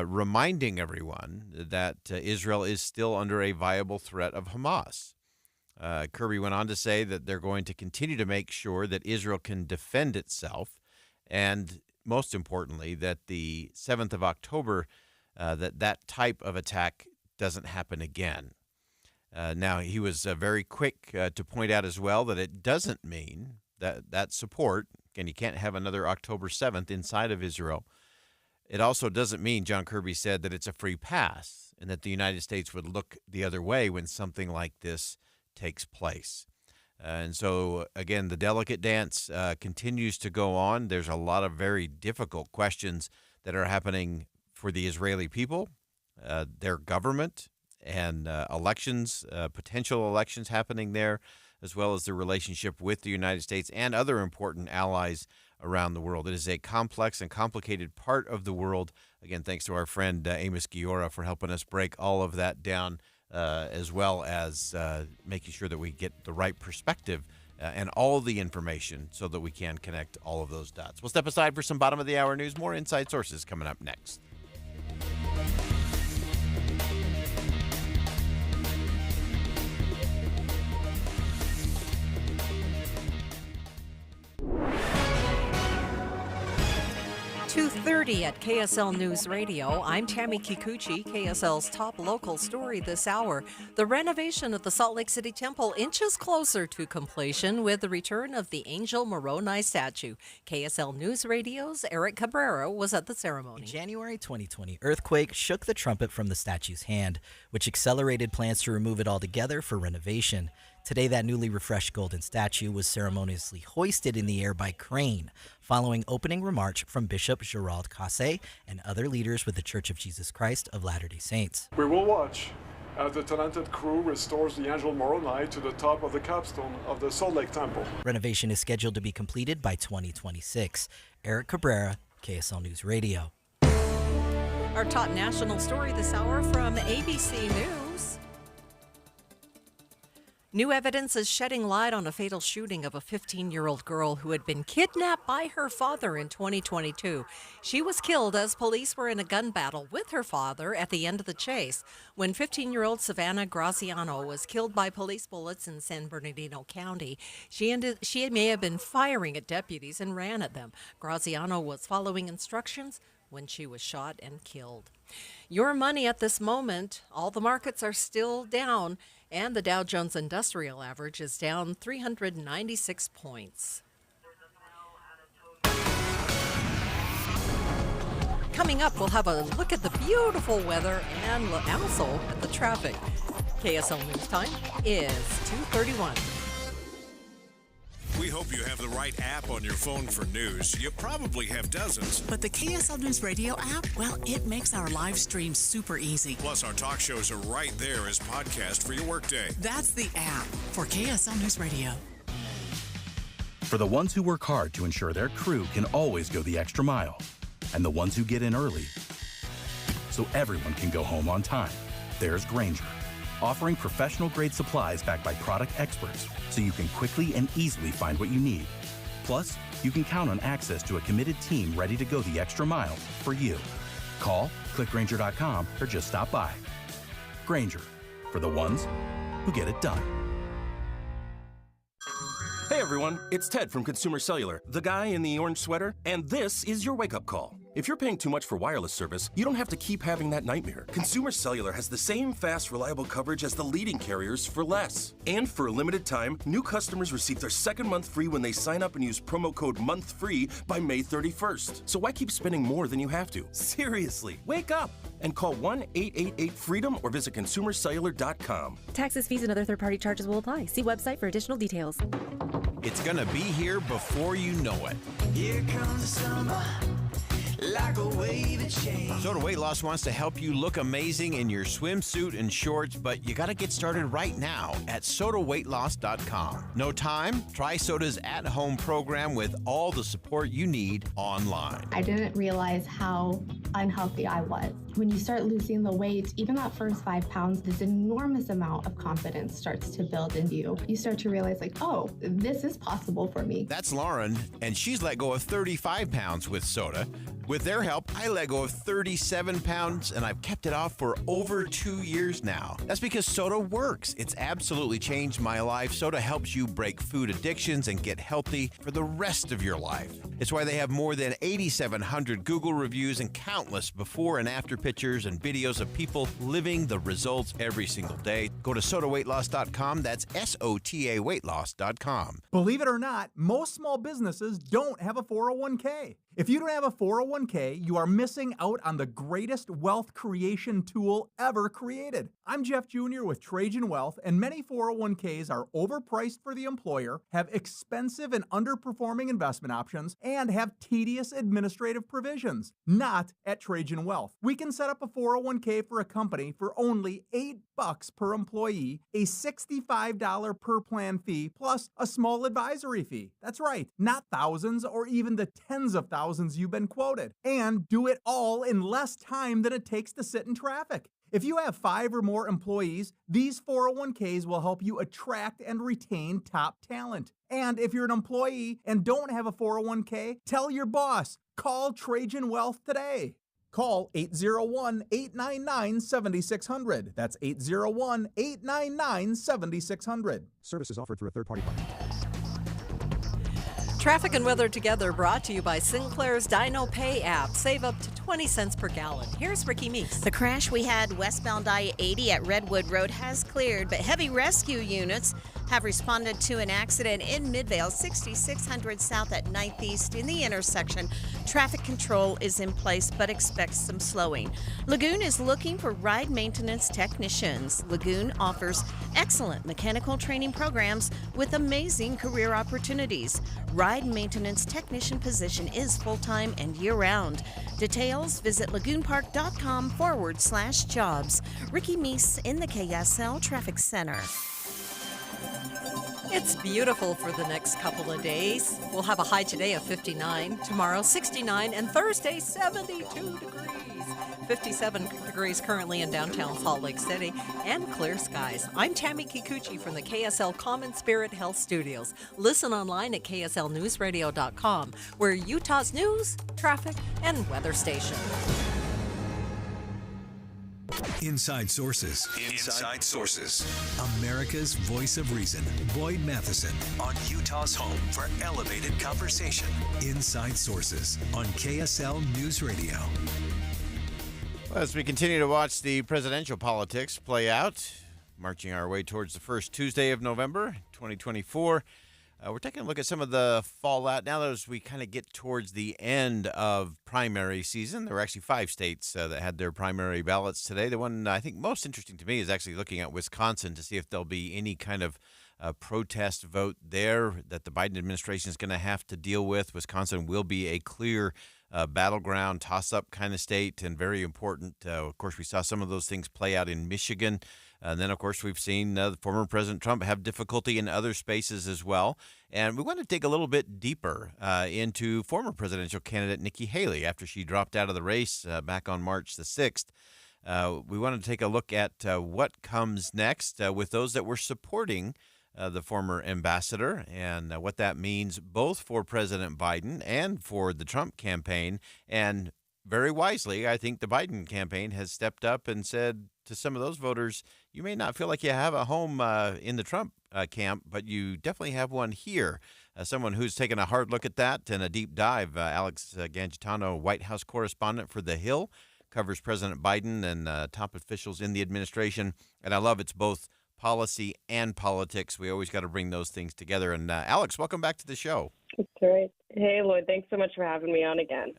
reminding everyone that Israel is still under a viable threat of Hamas. Kirby went on to say that they're going to continue to make sure that Israel can defend itself, and most importantly, that the 7th of October, that type of attack doesn't happen again. Now, he was very quick to point out as well that it doesn't mean that support. Again, you can't have another October 7th inside of Israel. It also doesn't mean, John Kirby said, that it's a free pass and that the United States would look the other way when something like this takes place. And so, again, the delicate dance continues to go on. There's a lot of very difficult questions that are happening for the Israeli people, their government, and elections, potential elections happening there, as well as the relationship with the United States and other important allies around the world. It is a complex and complicated part of the world. Again, thanks to our friend Amos Giora for helping us break all of that down, as well as making sure that we get the right perspective and all the information so that we can connect all of those dots. We'll step aside for some bottom of the hour news. More Inside Sources coming up next. .30 at KSL News Radio. I'm Tammy Kikuchi. KSL's top local story this hour. The renovation of the Salt Lake City Temple inches closer to completion with the return of the Angel Moroni statue. KSL News Radio's Eric Cabrera was at the ceremony. In January 2020, earthquake shook the trumpet from the statue's hand, which accelerated plans to remove it altogether for renovation. Today, that newly refreshed golden statue was ceremoniously hoisted in the air by crane, following opening remarks from Bishop Gerald Casse and other leaders with the Church of Jesus Christ of Latter-day Saints. We will watch as the talented crew restores the Angel Moroni to the top of the capstone of the Salt Lake Temple. Renovation is scheduled to be completed by 2026. Eric Cabrera, KSL News Radio. Our top national story this hour from ABC News. New evidence is shedding light on a fatal shooting of a 15-year-old girl who had been kidnapped by her father in 2022. She was killed as police were in a gun battle with her father at the end of the chase when 15-year-old Savannah Graziano was killed by police bullets in San Bernardino County. She may have been firing at deputies and ran at them. Graziano was following instructions when she was shot and killed. Your money at this moment, all the markets are still down, and the Dow Jones Industrial Average is down 396 points. Coming up, we'll have a look at the beautiful weather and also at the traffic. KSL News Time is 2:31. We hope you have the right app on your phone for news. You probably have dozens. But the KSL News Radio app, well, it makes our live stream super easy. Plus, our talk shows are right there as podcast for your workday. That's the app for KSL News Radio. For the ones who work hard to ensure their crew can always go the extra mile, and the ones who get in early so everyone can go home on time, there's Grainger, offering professional-grade supplies backed by product experts so you can quickly and easily find what you need. Plus, you can count on access to a committed team ready to go the extra mile for you. Call, click Grainger.com, or just stop by. Grainger, for the ones who get it done. Hey everyone, it's Ted from Consumer Cellular, the guy in the orange sweater, and this is your wake-up call. If you're paying too much for wireless service, you don't have to keep having that nightmare. Consumer Cellular has the same fast, reliable coverage as the leading carriers for less. And for a limited time, new customers receive their second month free when they sign up and use promo code MONTHFREE by May 31st. So why keep spending more than you have to? Seriously, wake up and call 1-888-FREEDOM or visit consumercellular.com. Taxes, fees, and other third-party charges will apply. See website for additional details. It's going to be here before you know it. Here comes the summer, like a wave of change. Soda Weight Loss wants to help you look amazing in your swimsuit and shorts, but you got to get started right now at sodaweightloss.com. No time? Try Soda's at-home program with all the support you need online. I didn't realize how unhealthy I was. When you start losing the weight, even that first 5 pounds, this enormous amount of confidence starts to build into you. You start to realize, like, oh, this is possible for me. That's Lauren, and she's let go of 35 pounds with Soda. With their help, I let go of 37 pounds, and I've kept it off for over 2 years now. That's because Soda works. It's absolutely changed my life. Soda helps you break food addictions and get healthy for the rest of your life. It's why they have more than 8,700 Google reviews and countless countless before and after pictures and videos of people living the results every single day. Go to sotaweightloss.com. That's SOTA weightloss.com. Believe it or not, most small businesses don't have a 401k. If you don't have a 401k, you are missing out on the greatest wealth creation tool ever created. I'm Jeff Jr. with Trajan Wealth, and many 401ks are overpriced for the employer, have expensive and underperforming investment options, and have tedious administrative provisions. Not at Trajan Wealth. We can set up a 401k for a company for only $8 per employee, a $65 per plan fee, plus a small advisory fee. That's right, not thousands or even the tens of thousands you've been quoted. And do it all in less time than it takes to sit in traffic. If you have 5 or more employees, these 401ks will help you attract and retain top talent. And if you're an employee and don't have a 401k, tell your boss. Call Trajan Wealth today. Call 801-899-7600. That's 801-899-7600. Services offered through a third-party partner. Traffic and weather together brought to you by Sinclair's Dino Pay app. Save up to 20 cents per gallon. Here's Ricky Meeks. The crash we had westbound I-80 at Redwood Road has cleared, but heavy rescue units have responded to an accident in Midvale, 6600 South at 9th East in the intersection. Traffic control is in place, but expect some slowing. Lagoon is looking for ride maintenance technicians. Lagoon offers excellent mechanical training programs with amazing career opportunities. Ride maintenance technician position is full-time and year-round. Details, visit lagoonpark.com/jobs. Ricky Meese in the KSL Traffic Center. It's beautiful for the next couple of days. We'll have a high today of 59, tomorrow 69, and Thursday 72 degrees. 57 degrees currently in downtown Salt Lake City, and clear skies. I'm Tammy Kikuchi from the KSL Common Spirit Health Studios. Listen online at kslnewsradio.com. We're Utah's news, traffic, and weather station. Inside Sources. Inside Sources. America's voice of reason. Boyd Matheson on Utah's home for elevated conversation. Inside Sources on KSL News Radio. Well, as we continue to watch the presidential politics play out, marching our way towards the first Tuesday of November, 2024, we're taking a look at some of the fallout now that as we kind of get towards the end of primary season. There were actually 5 states that had their primary ballots today. The one I think most interesting to me is actually looking at Wisconsin to see if there'll be any kind of protest vote there that the Biden administration is going to have to deal with. Wisconsin will be a clear battleground, toss-up kind of state and very important. Of course, we saw some of those things play out in Michigan. And then, of course, we've seen former President Trump have difficulty in other spaces as well. And we want to dig a little bit deeper into former presidential candidate Nikki Haley after she dropped out of the race back on March the 6th. We want to take a look at what comes next with those that were supporting the former ambassador and what that means both for President Biden and for the Trump campaign. And very wisely, I think the Biden campaign has stepped up and said to some of those voters, you may not feel like you have a home in the Trump camp, but you definitely have one here. Someone who's taken a hard look at that and a deep dive, Alex Gangitano, White House correspondent for The Hill, covers President Biden and top officials in the administration. And I love it's both policy and politics. We always got to bring those things together. And Alex, welcome back to the show. That's right. Hey, Lloyd, thanks so much for having me on again.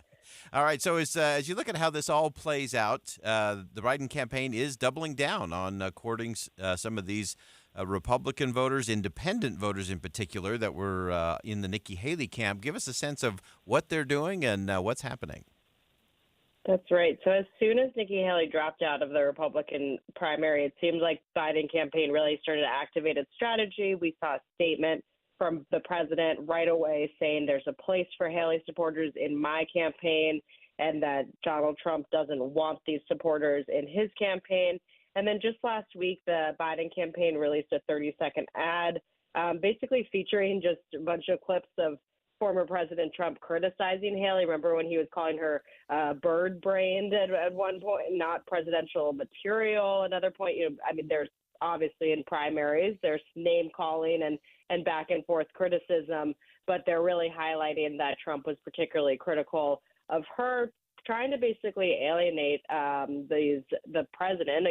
All right. So as you look at how this all plays out, the Biden campaign is doubling down on courting some of these Republican voters, independent voters in particular, that were in the Nikki Haley camp. Give us a sense of what they're doing and what's happening. That's right. So as soon as Nikki Haley dropped out of the Republican primary, it seemed like the Biden campaign really started to activate its strategy. We saw a statement from the president right away saying there's a place for Haley supporters in my campaign and that Donald Trump doesn't want these supporters in his campaign. And then just last week, the Biden campaign released a 30-second ad basically featuring just a bunch of clips of former President Trump criticizing Haley. Remember when he was calling her bird-brained at one point, not presidential material. Another point, there's obviously in primaries, there's name-calling and back-and-forth criticism, but they're really highlighting that Trump was particularly critical of her trying to basically alienate the president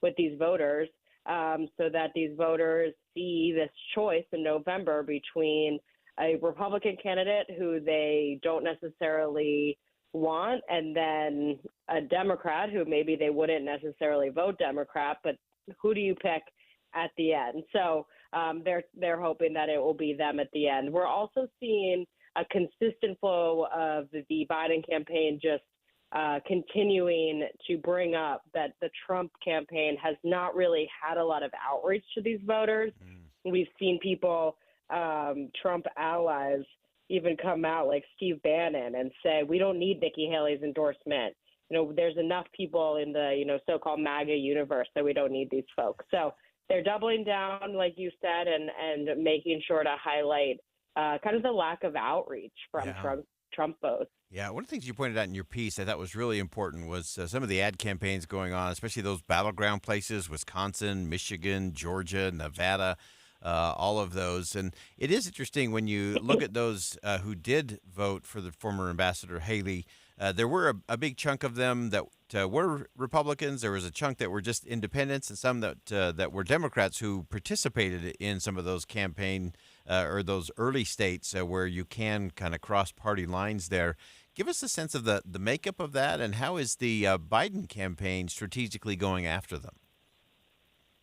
with these voters, so that these voters see this choice in November between a Republican candidate who they don't necessarily want, and then a Democrat who maybe they wouldn't necessarily vote Democrat, but who do you pick at the end? So they're hoping that it will be them at the end. We're also seeing a consistent flow of the Biden campaign just continuing to bring up that the Trump campaign has not really had a lot of outreach to these voters. We've seen people, Trump allies, even come out like Steve Bannon and say, we don't need Nikki Haley's endorsement. There's enough people in the, so-called MAGA universe that we don't need these folks. So they're doubling down, like you said, and making sure to highlight kind of the lack of outreach from Trump votes. Yeah, one of the things you pointed out in your piece I thought was really important was some of the ad campaigns going on, especially those battleground places, Wisconsin, Michigan, Georgia, Nevada, all of those. And it is interesting when you look at those who did vote for the former Ambassador Haley. There were a big chunk of them that were Republicans. There was a chunk that were just independents, and some that were Democrats who participated in some of those campaign or those early states where you can kind of cross party lines there. Give us a sense of the makeup of that, and how is the Biden campaign strategically going after them?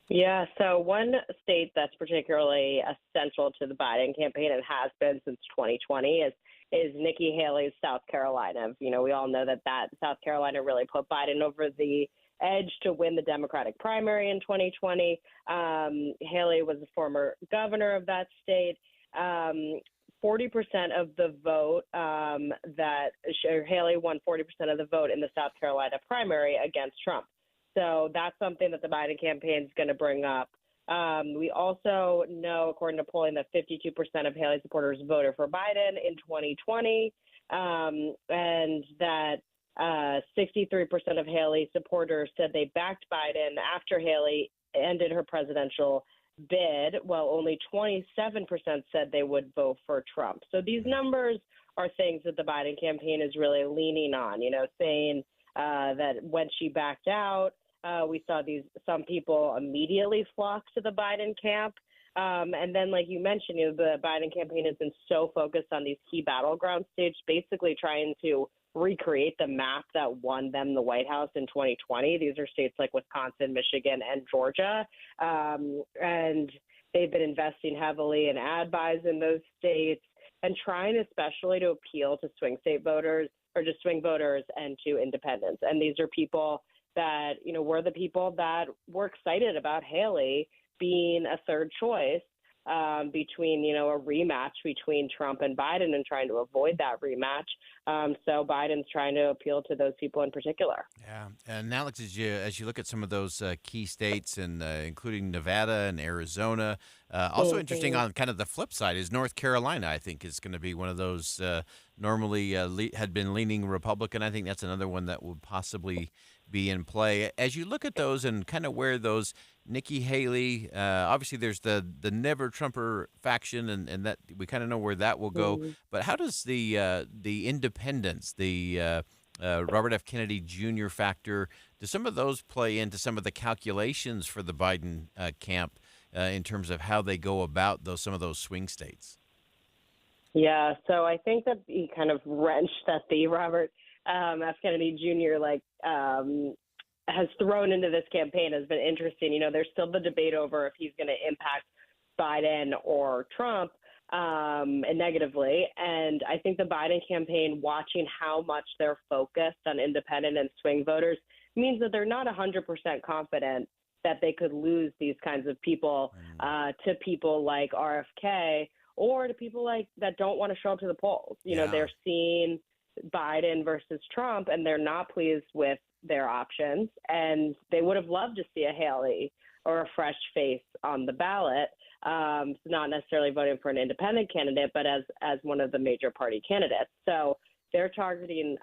Yeah, so one state that's particularly essential to the Biden campaign and has been since 2020 is Nikki Haley's South Carolina. We all know that South Carolina really put Biden over the edge to win the Democratic primary in 2020. Haley was the former governor of that state. 40% of the vote Haley won 40% of the vote in the South Carolina primary against Trump. So that's something that the Biden campaign is going to bring up. We also know, according to polling, that 52% of Haley supporters voted for Biden in 2020, and that 63% of Haley supporters said they backed Biden after Haley ended her presidential bid, while only 27% said they would vote for Trump. So these numbers are things that the Biden campaign is really leaning on, saying that when she backed out, we saw some people immediately flock to the Biden camp. And then, like you mentioned, the Biden campaign has been so focused on these key battleground states, basically trying to recreate the map that won them the White House in 2020. These are states like Wisconsin, Michigan, and Georgia. And they've been investing heavily in ad buys in those states and trying especially to appeal to swing state voters or just swing voters and to independents. And these are people that, were the people that were excited about Haley being a third choice between, a rematch between Trump and Biden and trying to avoid that rematch. So Biden's trying to appeal to those people in particular. Yeah. And Alex, as you look at some of those key states, and including Nevada and Arizona, also interesting on kind of the flip side is North Carolina, I think, is going to be one of those normally had been leaning Republican. I think that's another one that would possibly be in play. As you look at those and kind of where those Nikki Haley, obviously there's the never Trumper faction, and that we kind of know where that will go. But how does the independents, the Robert F. Kennedy Jr. factor, do some of those play into some of the calculations for the Biden camp in terms of how they go about some of those swing states? Yeah, so I think that the kind of wrench that the Robert F. Kennedy Jr. has thrown into this campaign has been interesting. There's still the debate over if he's going to impact Biden or Trump negatively. And I think the Biden campaign, watching how much they're focused on independent and swing voters, means that they're not 100% confident that they could lose these kinds of people to people like RFK or to people that don't want to show up to the polls. They're seeing Biden versus Trump, and they're not pleased with their options, and they would have loved to see a Haley or a fresh face on the ballot, not necessarily voting for an independent candidate, but as one of the major party candidates. So they're targeting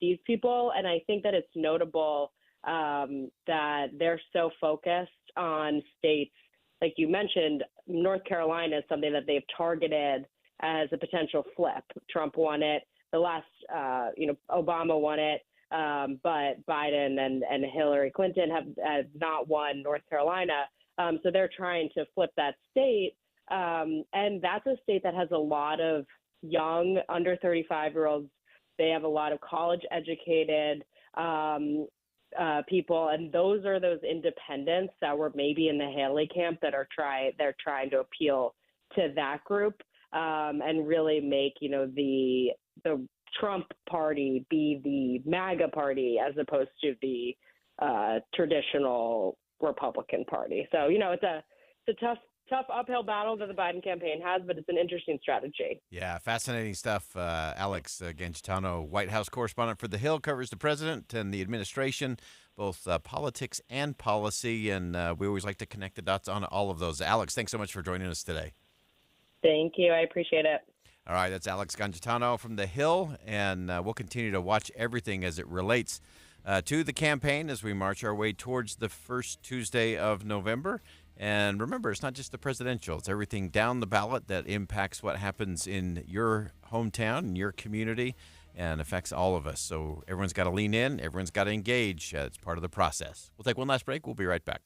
these people, and I think that it's notable that they're so focused on states, like you mentioned. North Carolina is something that they've targeted as a potential flip. Trump won it last, Obama won it, but Biden and Hillary Clinton have not won North Carolina. So they're trying to flip that state. And that's a state that has a lot of young, under 35-year-olds. They have a lot of college-educated people, and those are those independents that were maybe in the Haley camp that they're trying to appeal to that group and really make the Trump party be the MAGA party as opposed to the traditional Republican Party. So it's a tough uphill battle that the Biden campaign has, but it's an interesting strategy. Yeah, fascinating stuff. Alex Gangitano, White House correspondent for The Hill, covers the president and the administration, both politics and policy, and we always like to connect the dots on all of those. Alex, thanks so much for joining us today. Thank you. I appreciate it. All right, that's Alex Gangitano from The Hill, and we'll continue to watch everything as it relates to the campaign as we march our way towards the first Tuesday of November. And remember, it's not just the presidential. It's everything down the ballot that impacts what happens in your hometown, in your community, and affects all of us. So everyone's got to lean in. Everyone's got to engage. It's part of the process. We'll take one last break. We'll be right back.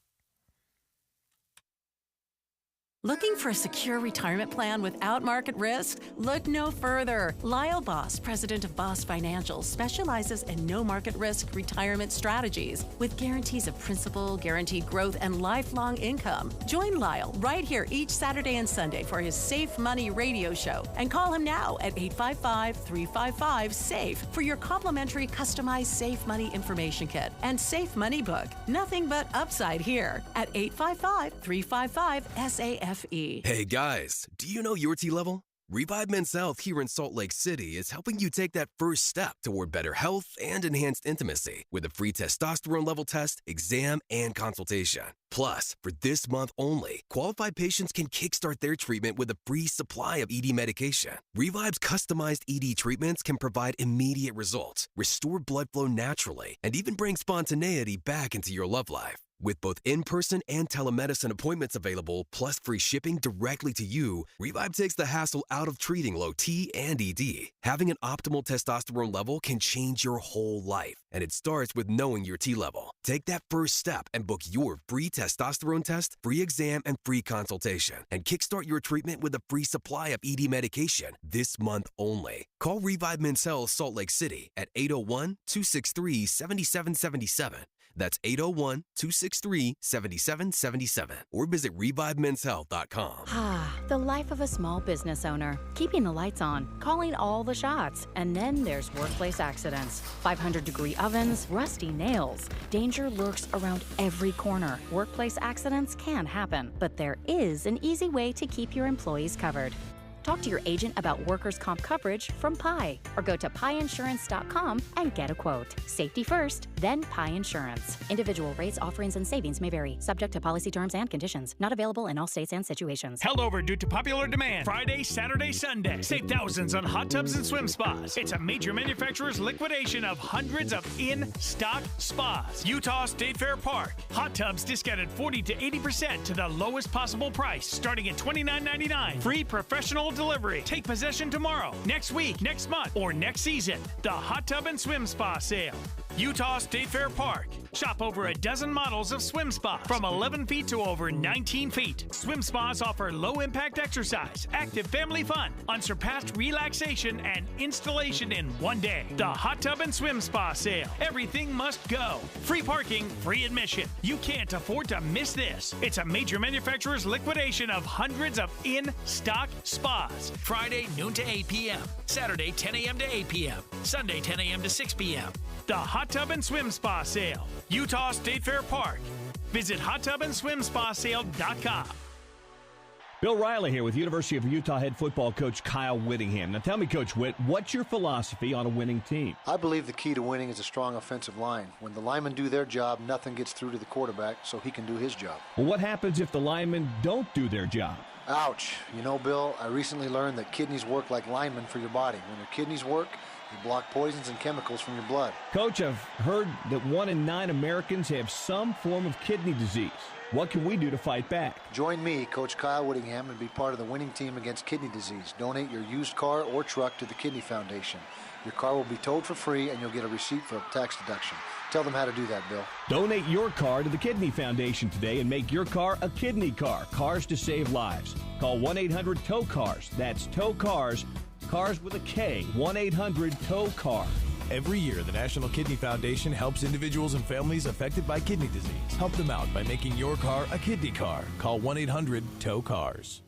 Looking for a secure retirement plan without market risk? Look no further. Lyle Boss, president of Boss Financial, specializes in no market risk retirement strategies with guarantees of principal, guaranteed growth, and lifelong income. Join Lyle right here each Saturday and Sunday for his Safe Money radio show, and call him now at 855-355-SAFE for your complimentary customized Safe Money information kit and Safe Money book. Nothing but upside here at 855-355-SAFE. Hey guys, do you know your T level? Revive Men's Health here in Salt Lake City is helping you take that first step toward better health and enhanced intimacy with a free testosterone level test, exam, and consultation. Plus, for this month only, qualified patients can kickstart their treatment with a free supply of ED medication. Revive's customized ED treatments can provide immediate results, restore blood flow naturally, and even bring spontaneity back into your love life. With both in-person and telemedicine appointments available, plus free shipping directly to you, Revive takes the hassle out of treating low T and ED. Having an optimal testosterone level can change your whole life, and it starts with knowing your T level. Take that first step and book your free testosterone test, free exam, and free consultation, and kickstart your treatment with a free supply of ED medication this month only. Call Revive Men's Health Salt Lake City at 801-263-7777. That's 801-263-7777. Or visit ReviveMen'sHealth.com. The life of a small business owner. Keeping the lights on, calling all the shots. And then there's workplace accidents. 500-degree ovens, rusty nails. Danger lurks around every corner. Workplace accidents can happen, but there is an easy way to keep your employees covered. Talk to your agent about workers' comp coverage from Pi, or go to piinsurance.com and get a quote. Safety first, then Pi Insurance. Individual rates, offerings, and savings may vary, subject to policy terms and conditions. Not available in all states and situations. Held over due to popular demand. Friday, Saturday, Sunday. Save thousands on hot tubs and swim spas. It's a major manufacturer's liquidation of hundreds of in-stock spas. Utah State Fair Park. Hot tubs discounted 40 to 80% to the lowest possible price, starting at $29.99. Free professional delivery. Take possession tomorrow, next week, next month, or next season. The Hot Tub and Swim Spa Sale. Utah State Fair Park. Shop over a dozen models of swim spas from 11 feet to over 19 feet. Swim spas offer low-impact exercise, active family fun, unsurpassed relaxation, and installation in one day. The Hot Tub and Swim Spa Sale. Everything must go. Free parking, free admission. You can't afford to miss this. It's a major manufacturer's liquidation of hundreds of in-stock spas. Friday, noon to 8 p.m. Saturday, 10 a.m. to 8 p.m. Sunday, 10 a.m. to 6 p.m. The Hot Tub and Swim Spa Sale. Utah State Fair Park. Visit hottubandswimspasale.com. Bill Riley here with University of Utah head football coach Kyle Whittingham. Now tell me, Coach Whitt, what's your philosophy on a winning team? I believe the key to winning is a strong offensive line. When the linemen do their job, nothing gets through to the quarterback, so he can do his job. Well, what happens if the linemen don't do their job? Ouch. You know, Bill, I recently learned that kidneys work like linemen for your body. When your kidneys work, They block poisons and chemicals from your blood. Coach, I've heard that 1 in 9 Americans have some form of kidney disease. What can we do to fight back? Join me, Coach Kyle Whittingham, and be part of the winning team against kidney disease. Donate your used car or truck to the Kidney Foundation. Your car will be towed for free, and you'll get a receipt for a tax deduction. Tell them how to do that, Bill. Donate your car to the Kidney Foundation today and make your car a kidney car. Cars to save lives. Call 1-800-TOW-CARS. That's TOW CARS. Cars with a K. 1-800-TOW-CAR. Every year, the National Kidney Foundation helps individuals and families affected by kidney disease. Help them out by making your car a kidney car. Call 1-800-TOW-CARS.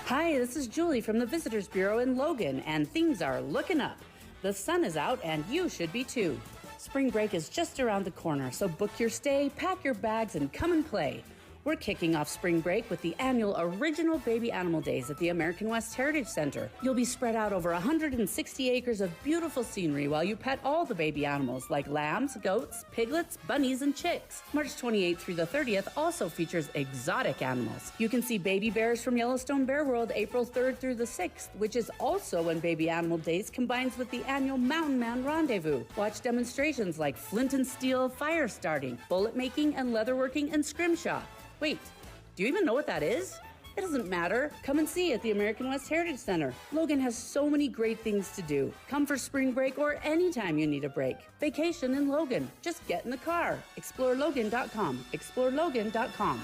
Hi, this is Julie from the Visitors Bureau in Logan, and things are looking up. The sun is out, and you should be too. Spring break is just around the corner, so book your stay, pack your bags, and come and play. We're kicking off spring break with the annual Original Baby Animal Days at the American West Heritage Center. You'll be spread out over 160 acres of beautiful scenery while you pet all the baby animals like lambs, goats, piglets, bunnies, and chicks. March 28th through the 30th also features exotic animals. You can see baby bears from Yellowstone Bear World April 3rd through the 6th, which is also when Baby Animal Days combines with the annual Mountain Man Rendezvous. Watch demonstrations like flint and steel fire starting, bullet making, and leatherworking and scrimshaw. Wait, do you even know what that is? It doesn't matter. Come and see at the American West Heritage Center. Logan has so many great things to do. Come for spring break or anytime you need a break. Vacation in Logan. Just get in the car. ExploreLogan.com. ExploreLogan.com.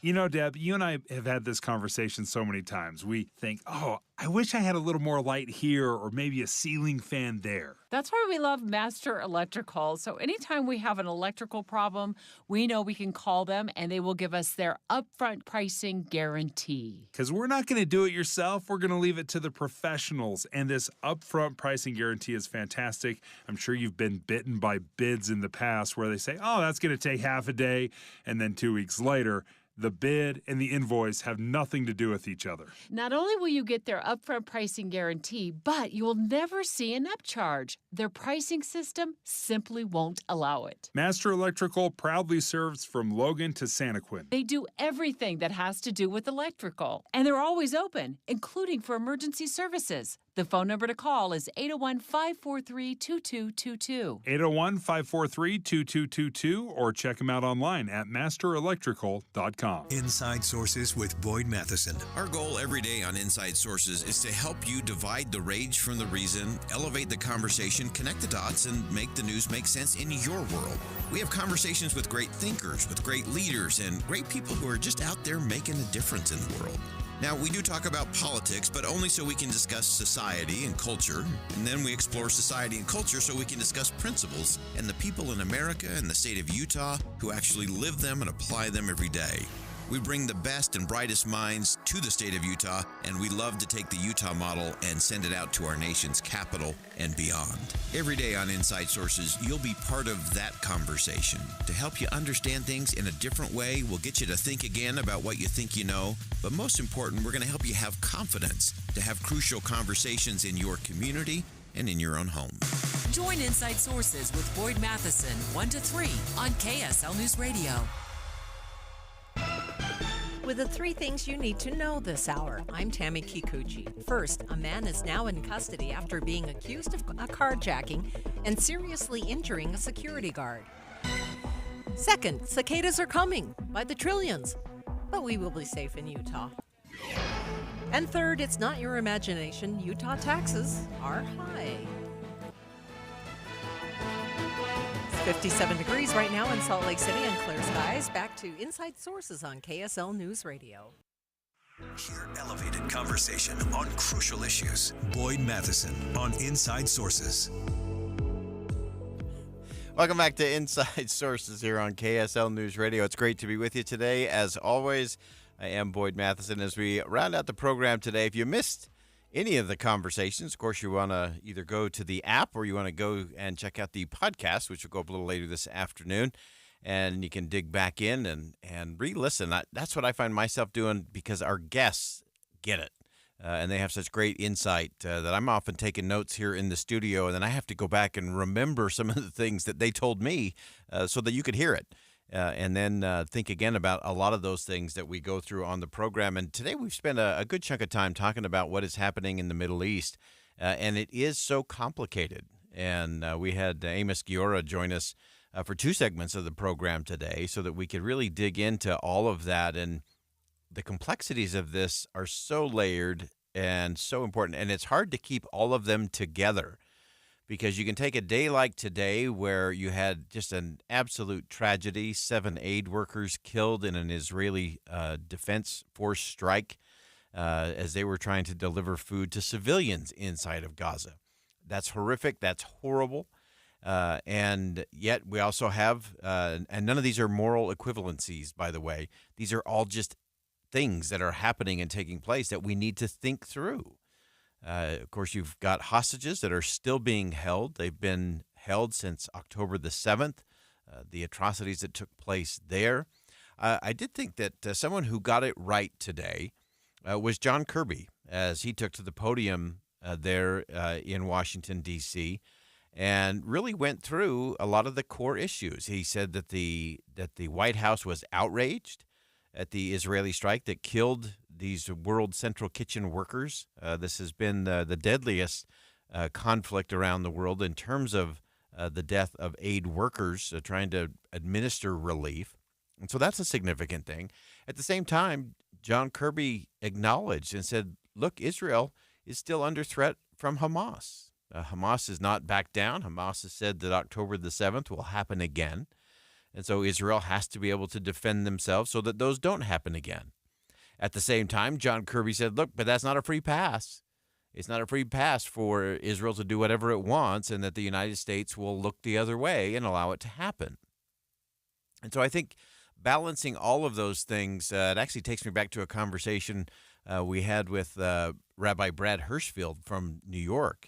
You know, Deb, you and I have had this conversation so many times. We think, oh, I wish I had a little more light here or maybe a ceiling fan there. That's why we love Master Electrical. So anytime we have an electrical problem, we know we can call them and they will give us their upfront pricing guarantee. Because we're not going to do it yourself. We're going to leave it to the professionals. And this upfront pricing guarantee is fantastic. I'm sure you've been bitten by bids in the past where they say, oh, that's going to take half a day. And then 2 weeks later, the bid and the invoice have nothing to do with each other. Not only will you get their upfront pricing guarantee, but you will never see an upcharge. Their pricing system simply won't allow it. Master Electrical proudly serves from Logan to Santaquin. They do everything that has to do with electrical, and they're always open, including for emergency services. The phone number to call is 801-543-2222. 801-543-2222, or check them out online at masterelectrical.com. Inside Sources with Boyd Matheson. Our goal every day on Inside Sources is to help you divide the rage from the reason, elevate the conversation, connect the dots, and make the news make sense in your world. We have conversations with great thinkers, with great leaders, and great people who are just out there making a difference in the world. Now, we do talk about politics, but only so we can discuss society and culture. And then we explore society and culture so we can discuss principles and the people in America and the state of Utah who actually live them and apply them every day. We bring the best and brightest minds to the state of Utah, and we love to take the Utah model and send it out to our nation's capital and beyond. Every day on Inside Sources, you'll be part of that conversation. To help you understand things in a different way, we'll get you to think again about what you think you know. But most important, we're going to help you have confidence to have crucial conversations in your community and in your own home. Join Inside Sources with Boyd Matheson, 1 to 3 on KSL News Radio. With the 3 things you need to know this hour, I'm Tammy Kikuchi. First, a man is now in custody after being accused of a carjacking and seriously injuring a security guard. Second, cicadas are coming by the trillions, but we will be safe in Utah. And third, it's not your imagination. Utah taxes are high. 57 degrees right now in Salt Lake City and clear skies. Back to Inside Sources on KSL News Radio. Hear elevated conversation on crucial issues. Boyd Matheson on Inside Sources. Welcome back to Inside Sources here on KSL News Radio. It's great to be with you today. As always, I am Boyd Matheson. As we round out the program today, if you missed any of the conversations, of course, you want to either go to the app or you want to go and check out the podcast, which will go up a little later this afternoon, and you can dig back in and re-listen. That's what I find myself doing because our guests get it, and they have such great insight that I'm often taking notes here in the studio, and then I have to go back and remember some of the things that they told me so that you could hear it. And then think again about a lot of those things that we go through on the program. And today we've spent a good chunk of time talking about what is happening in the Middle East. And it is so complicated. And we had Amos Giora join us for 2 segments of the program today so that we could really dig into all of that. And the complexities of this are so layered and so important. And it's hard to keep all of them together because you can take a day like today where you had just an absolute tragedy, 7 aid workers killed in an Israeli Defense Force strike as they were trying to deliver food to civilians inside of Gaza. That's horrific. That's horrible. And yet we also have, and none of these are moral equivalencies, by the way. These are all just things that are happening and taking place that we need to think through. Of course, you've got hostages that are still being held. They've been held since October the 7th, the atrocities that took place there. I did think that someone who got it right today was John Kirby, as he took to the podium there in Washington, D.C., and really went through a lot of the core issues. He said that the White House was outraged at the Israeli strike that killed these World Central Kitchen workers. This has been the deadliest conflict around the world in terms of the death of aid workers trying to administer relief. And so that's a significant thing. At the same time, John Kirby acknowledged and said, look, Israel is still under threat from Hamas. Hamas has not backed down. Hamas has said that October the 7th will happen again. And so Israel has to be able to defend themselves so that those don't happen again. At the same time, John Kirby said, look, but that's not a free pass. It's not a free pass for Israel to do whatever it wants and that the United States will look the other way and allow it to happen. And so I think balancing all of those things, it actually takes me back to a conversation we had with Rabbi Brad Hirschfield from New York,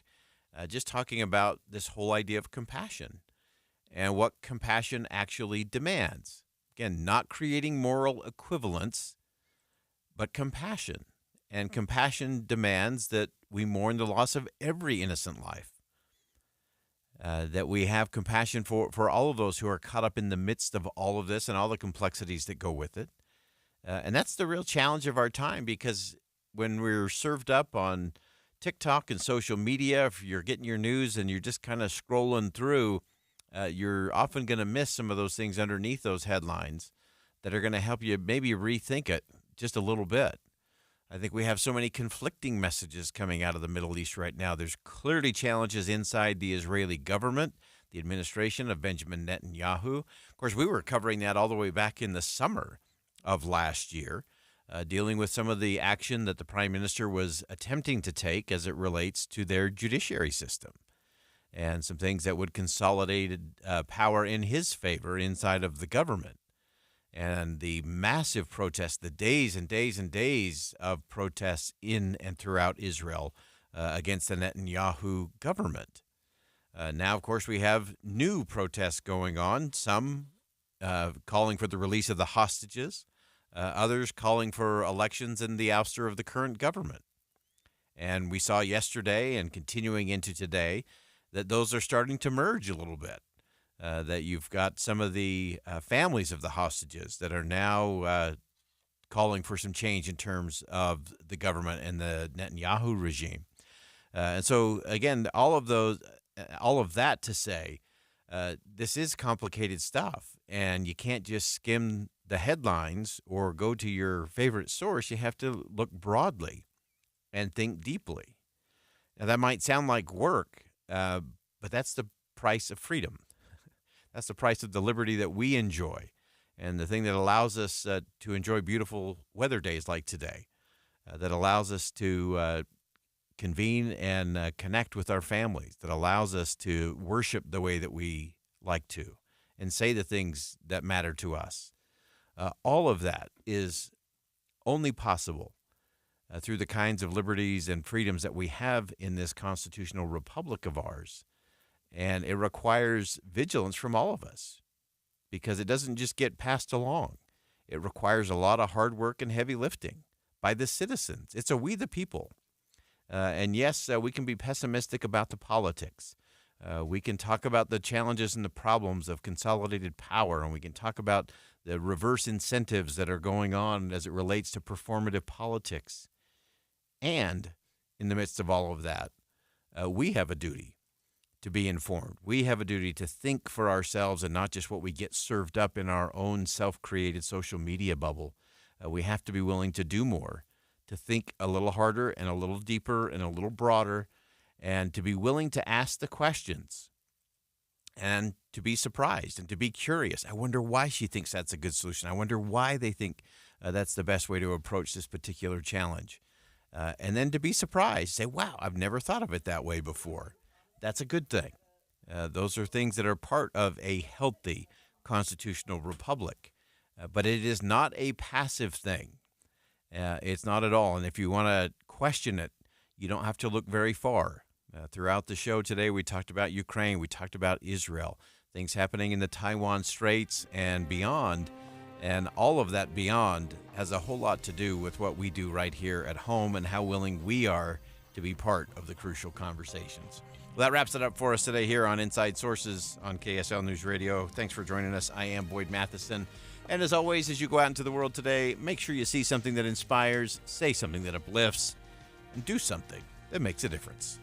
just talking about this whole idea of compassion and what compassion actually demands. Again, not creating moral equivalence, but compassion. And compassion demands that we mourn the loss of every innocent life, that we have compassion for all of those who are caught up in the midst of all of this and all the complexities that go with it. And that's the real challenge of our time, because when we're served up on TikTok and social media, if you're getting your news and you're just kind of scrolling through, you're often going to miss some of those things underneath those headlines that are going to help you maybe rethink it just a little bit. I think we have so many conflicting messages coming out of the Middle East right now. There's clearly challenges inside the Israeli government, the administration of Benjamin Netanyahu. Of course, we were covering that all the way back in the summer of last year, dealing with some of the action that the prime minister was attempting to take as it relates to their judiciary system and some things that would consolidate power in his favor inside of the government. And the massive protests, the days and days and days of protests in and throughout Israel against the Netanyahu government. Now, of course, we have new protests going on, some calling for the release of the hostages, others calling for elections and the ouster of the current government. And we saw yesterday and continuing into today that those are starting to merge a little bit. That you've got some of the families of the hostages that are now calling for some change in terms of the government and the Netanyahu regime. And so, again, all of that to say, this is complicated stuff, and you can't just skim the headlines or go to your favorite source. You have to look broadly and think deeply. Now, that might sound like work, but that's the price of freedom. That's the price of the liberty that we enjoy, and the thing that allows us to enjoy beautiful weather days like today, that allows us to convene and connect with our families, that allows us to worship the way that we like to, and say the things that matter to us. All of that is only possible through the kinds of liberties and freedoms that we have in this constitutional republic of ours. And it requires vigilance from all of us, because it doesn't just get passed along. It requires a lot of hard work and heavy lifting by the citizens. It's a we the people. And yes, we can be pessimistic about the politics. We can talk about the challenges and the problems of consolidated power, and we can talk about the reverse incentives that are going on as it relates to performative politics. And in the midst of all of that, we have a duty to be informed. We have a duty to think for ourselves and not just what we get served up in our own self-created social media bubble. We have to be willing to do more, to think a little harder and a little deeper and a little broader, and to be willing to ask the questions and to be surprised and to be curious. I wonder why she thinks that's a good solution. I wonder why they think that's the best way to approach this particular challenge. And then to be surprised, say, wow, I've never thought of it that way before. That's a good thing. Those are things that are part of a healthy constitutional republic. But it is not a passive thing. It's not at all. And if you want to question it, you don't have to look very far. Throughout the show today, we talked about Ukraine. We talked about Israel, things happening in the Taiwan Straits and beyond. And all of that beyond has a whole lot to do with what we do right here at home and how willing we are to be part of the crucial conversations. Well, that wraps it up for us today here on Inside Sources on KSL News Radio. Thanks for joining us. I am Boyd Matheson. And as always, as you go out into the world today, make sure you see something that inspires, say something that uplifts, and do something that makes a difference.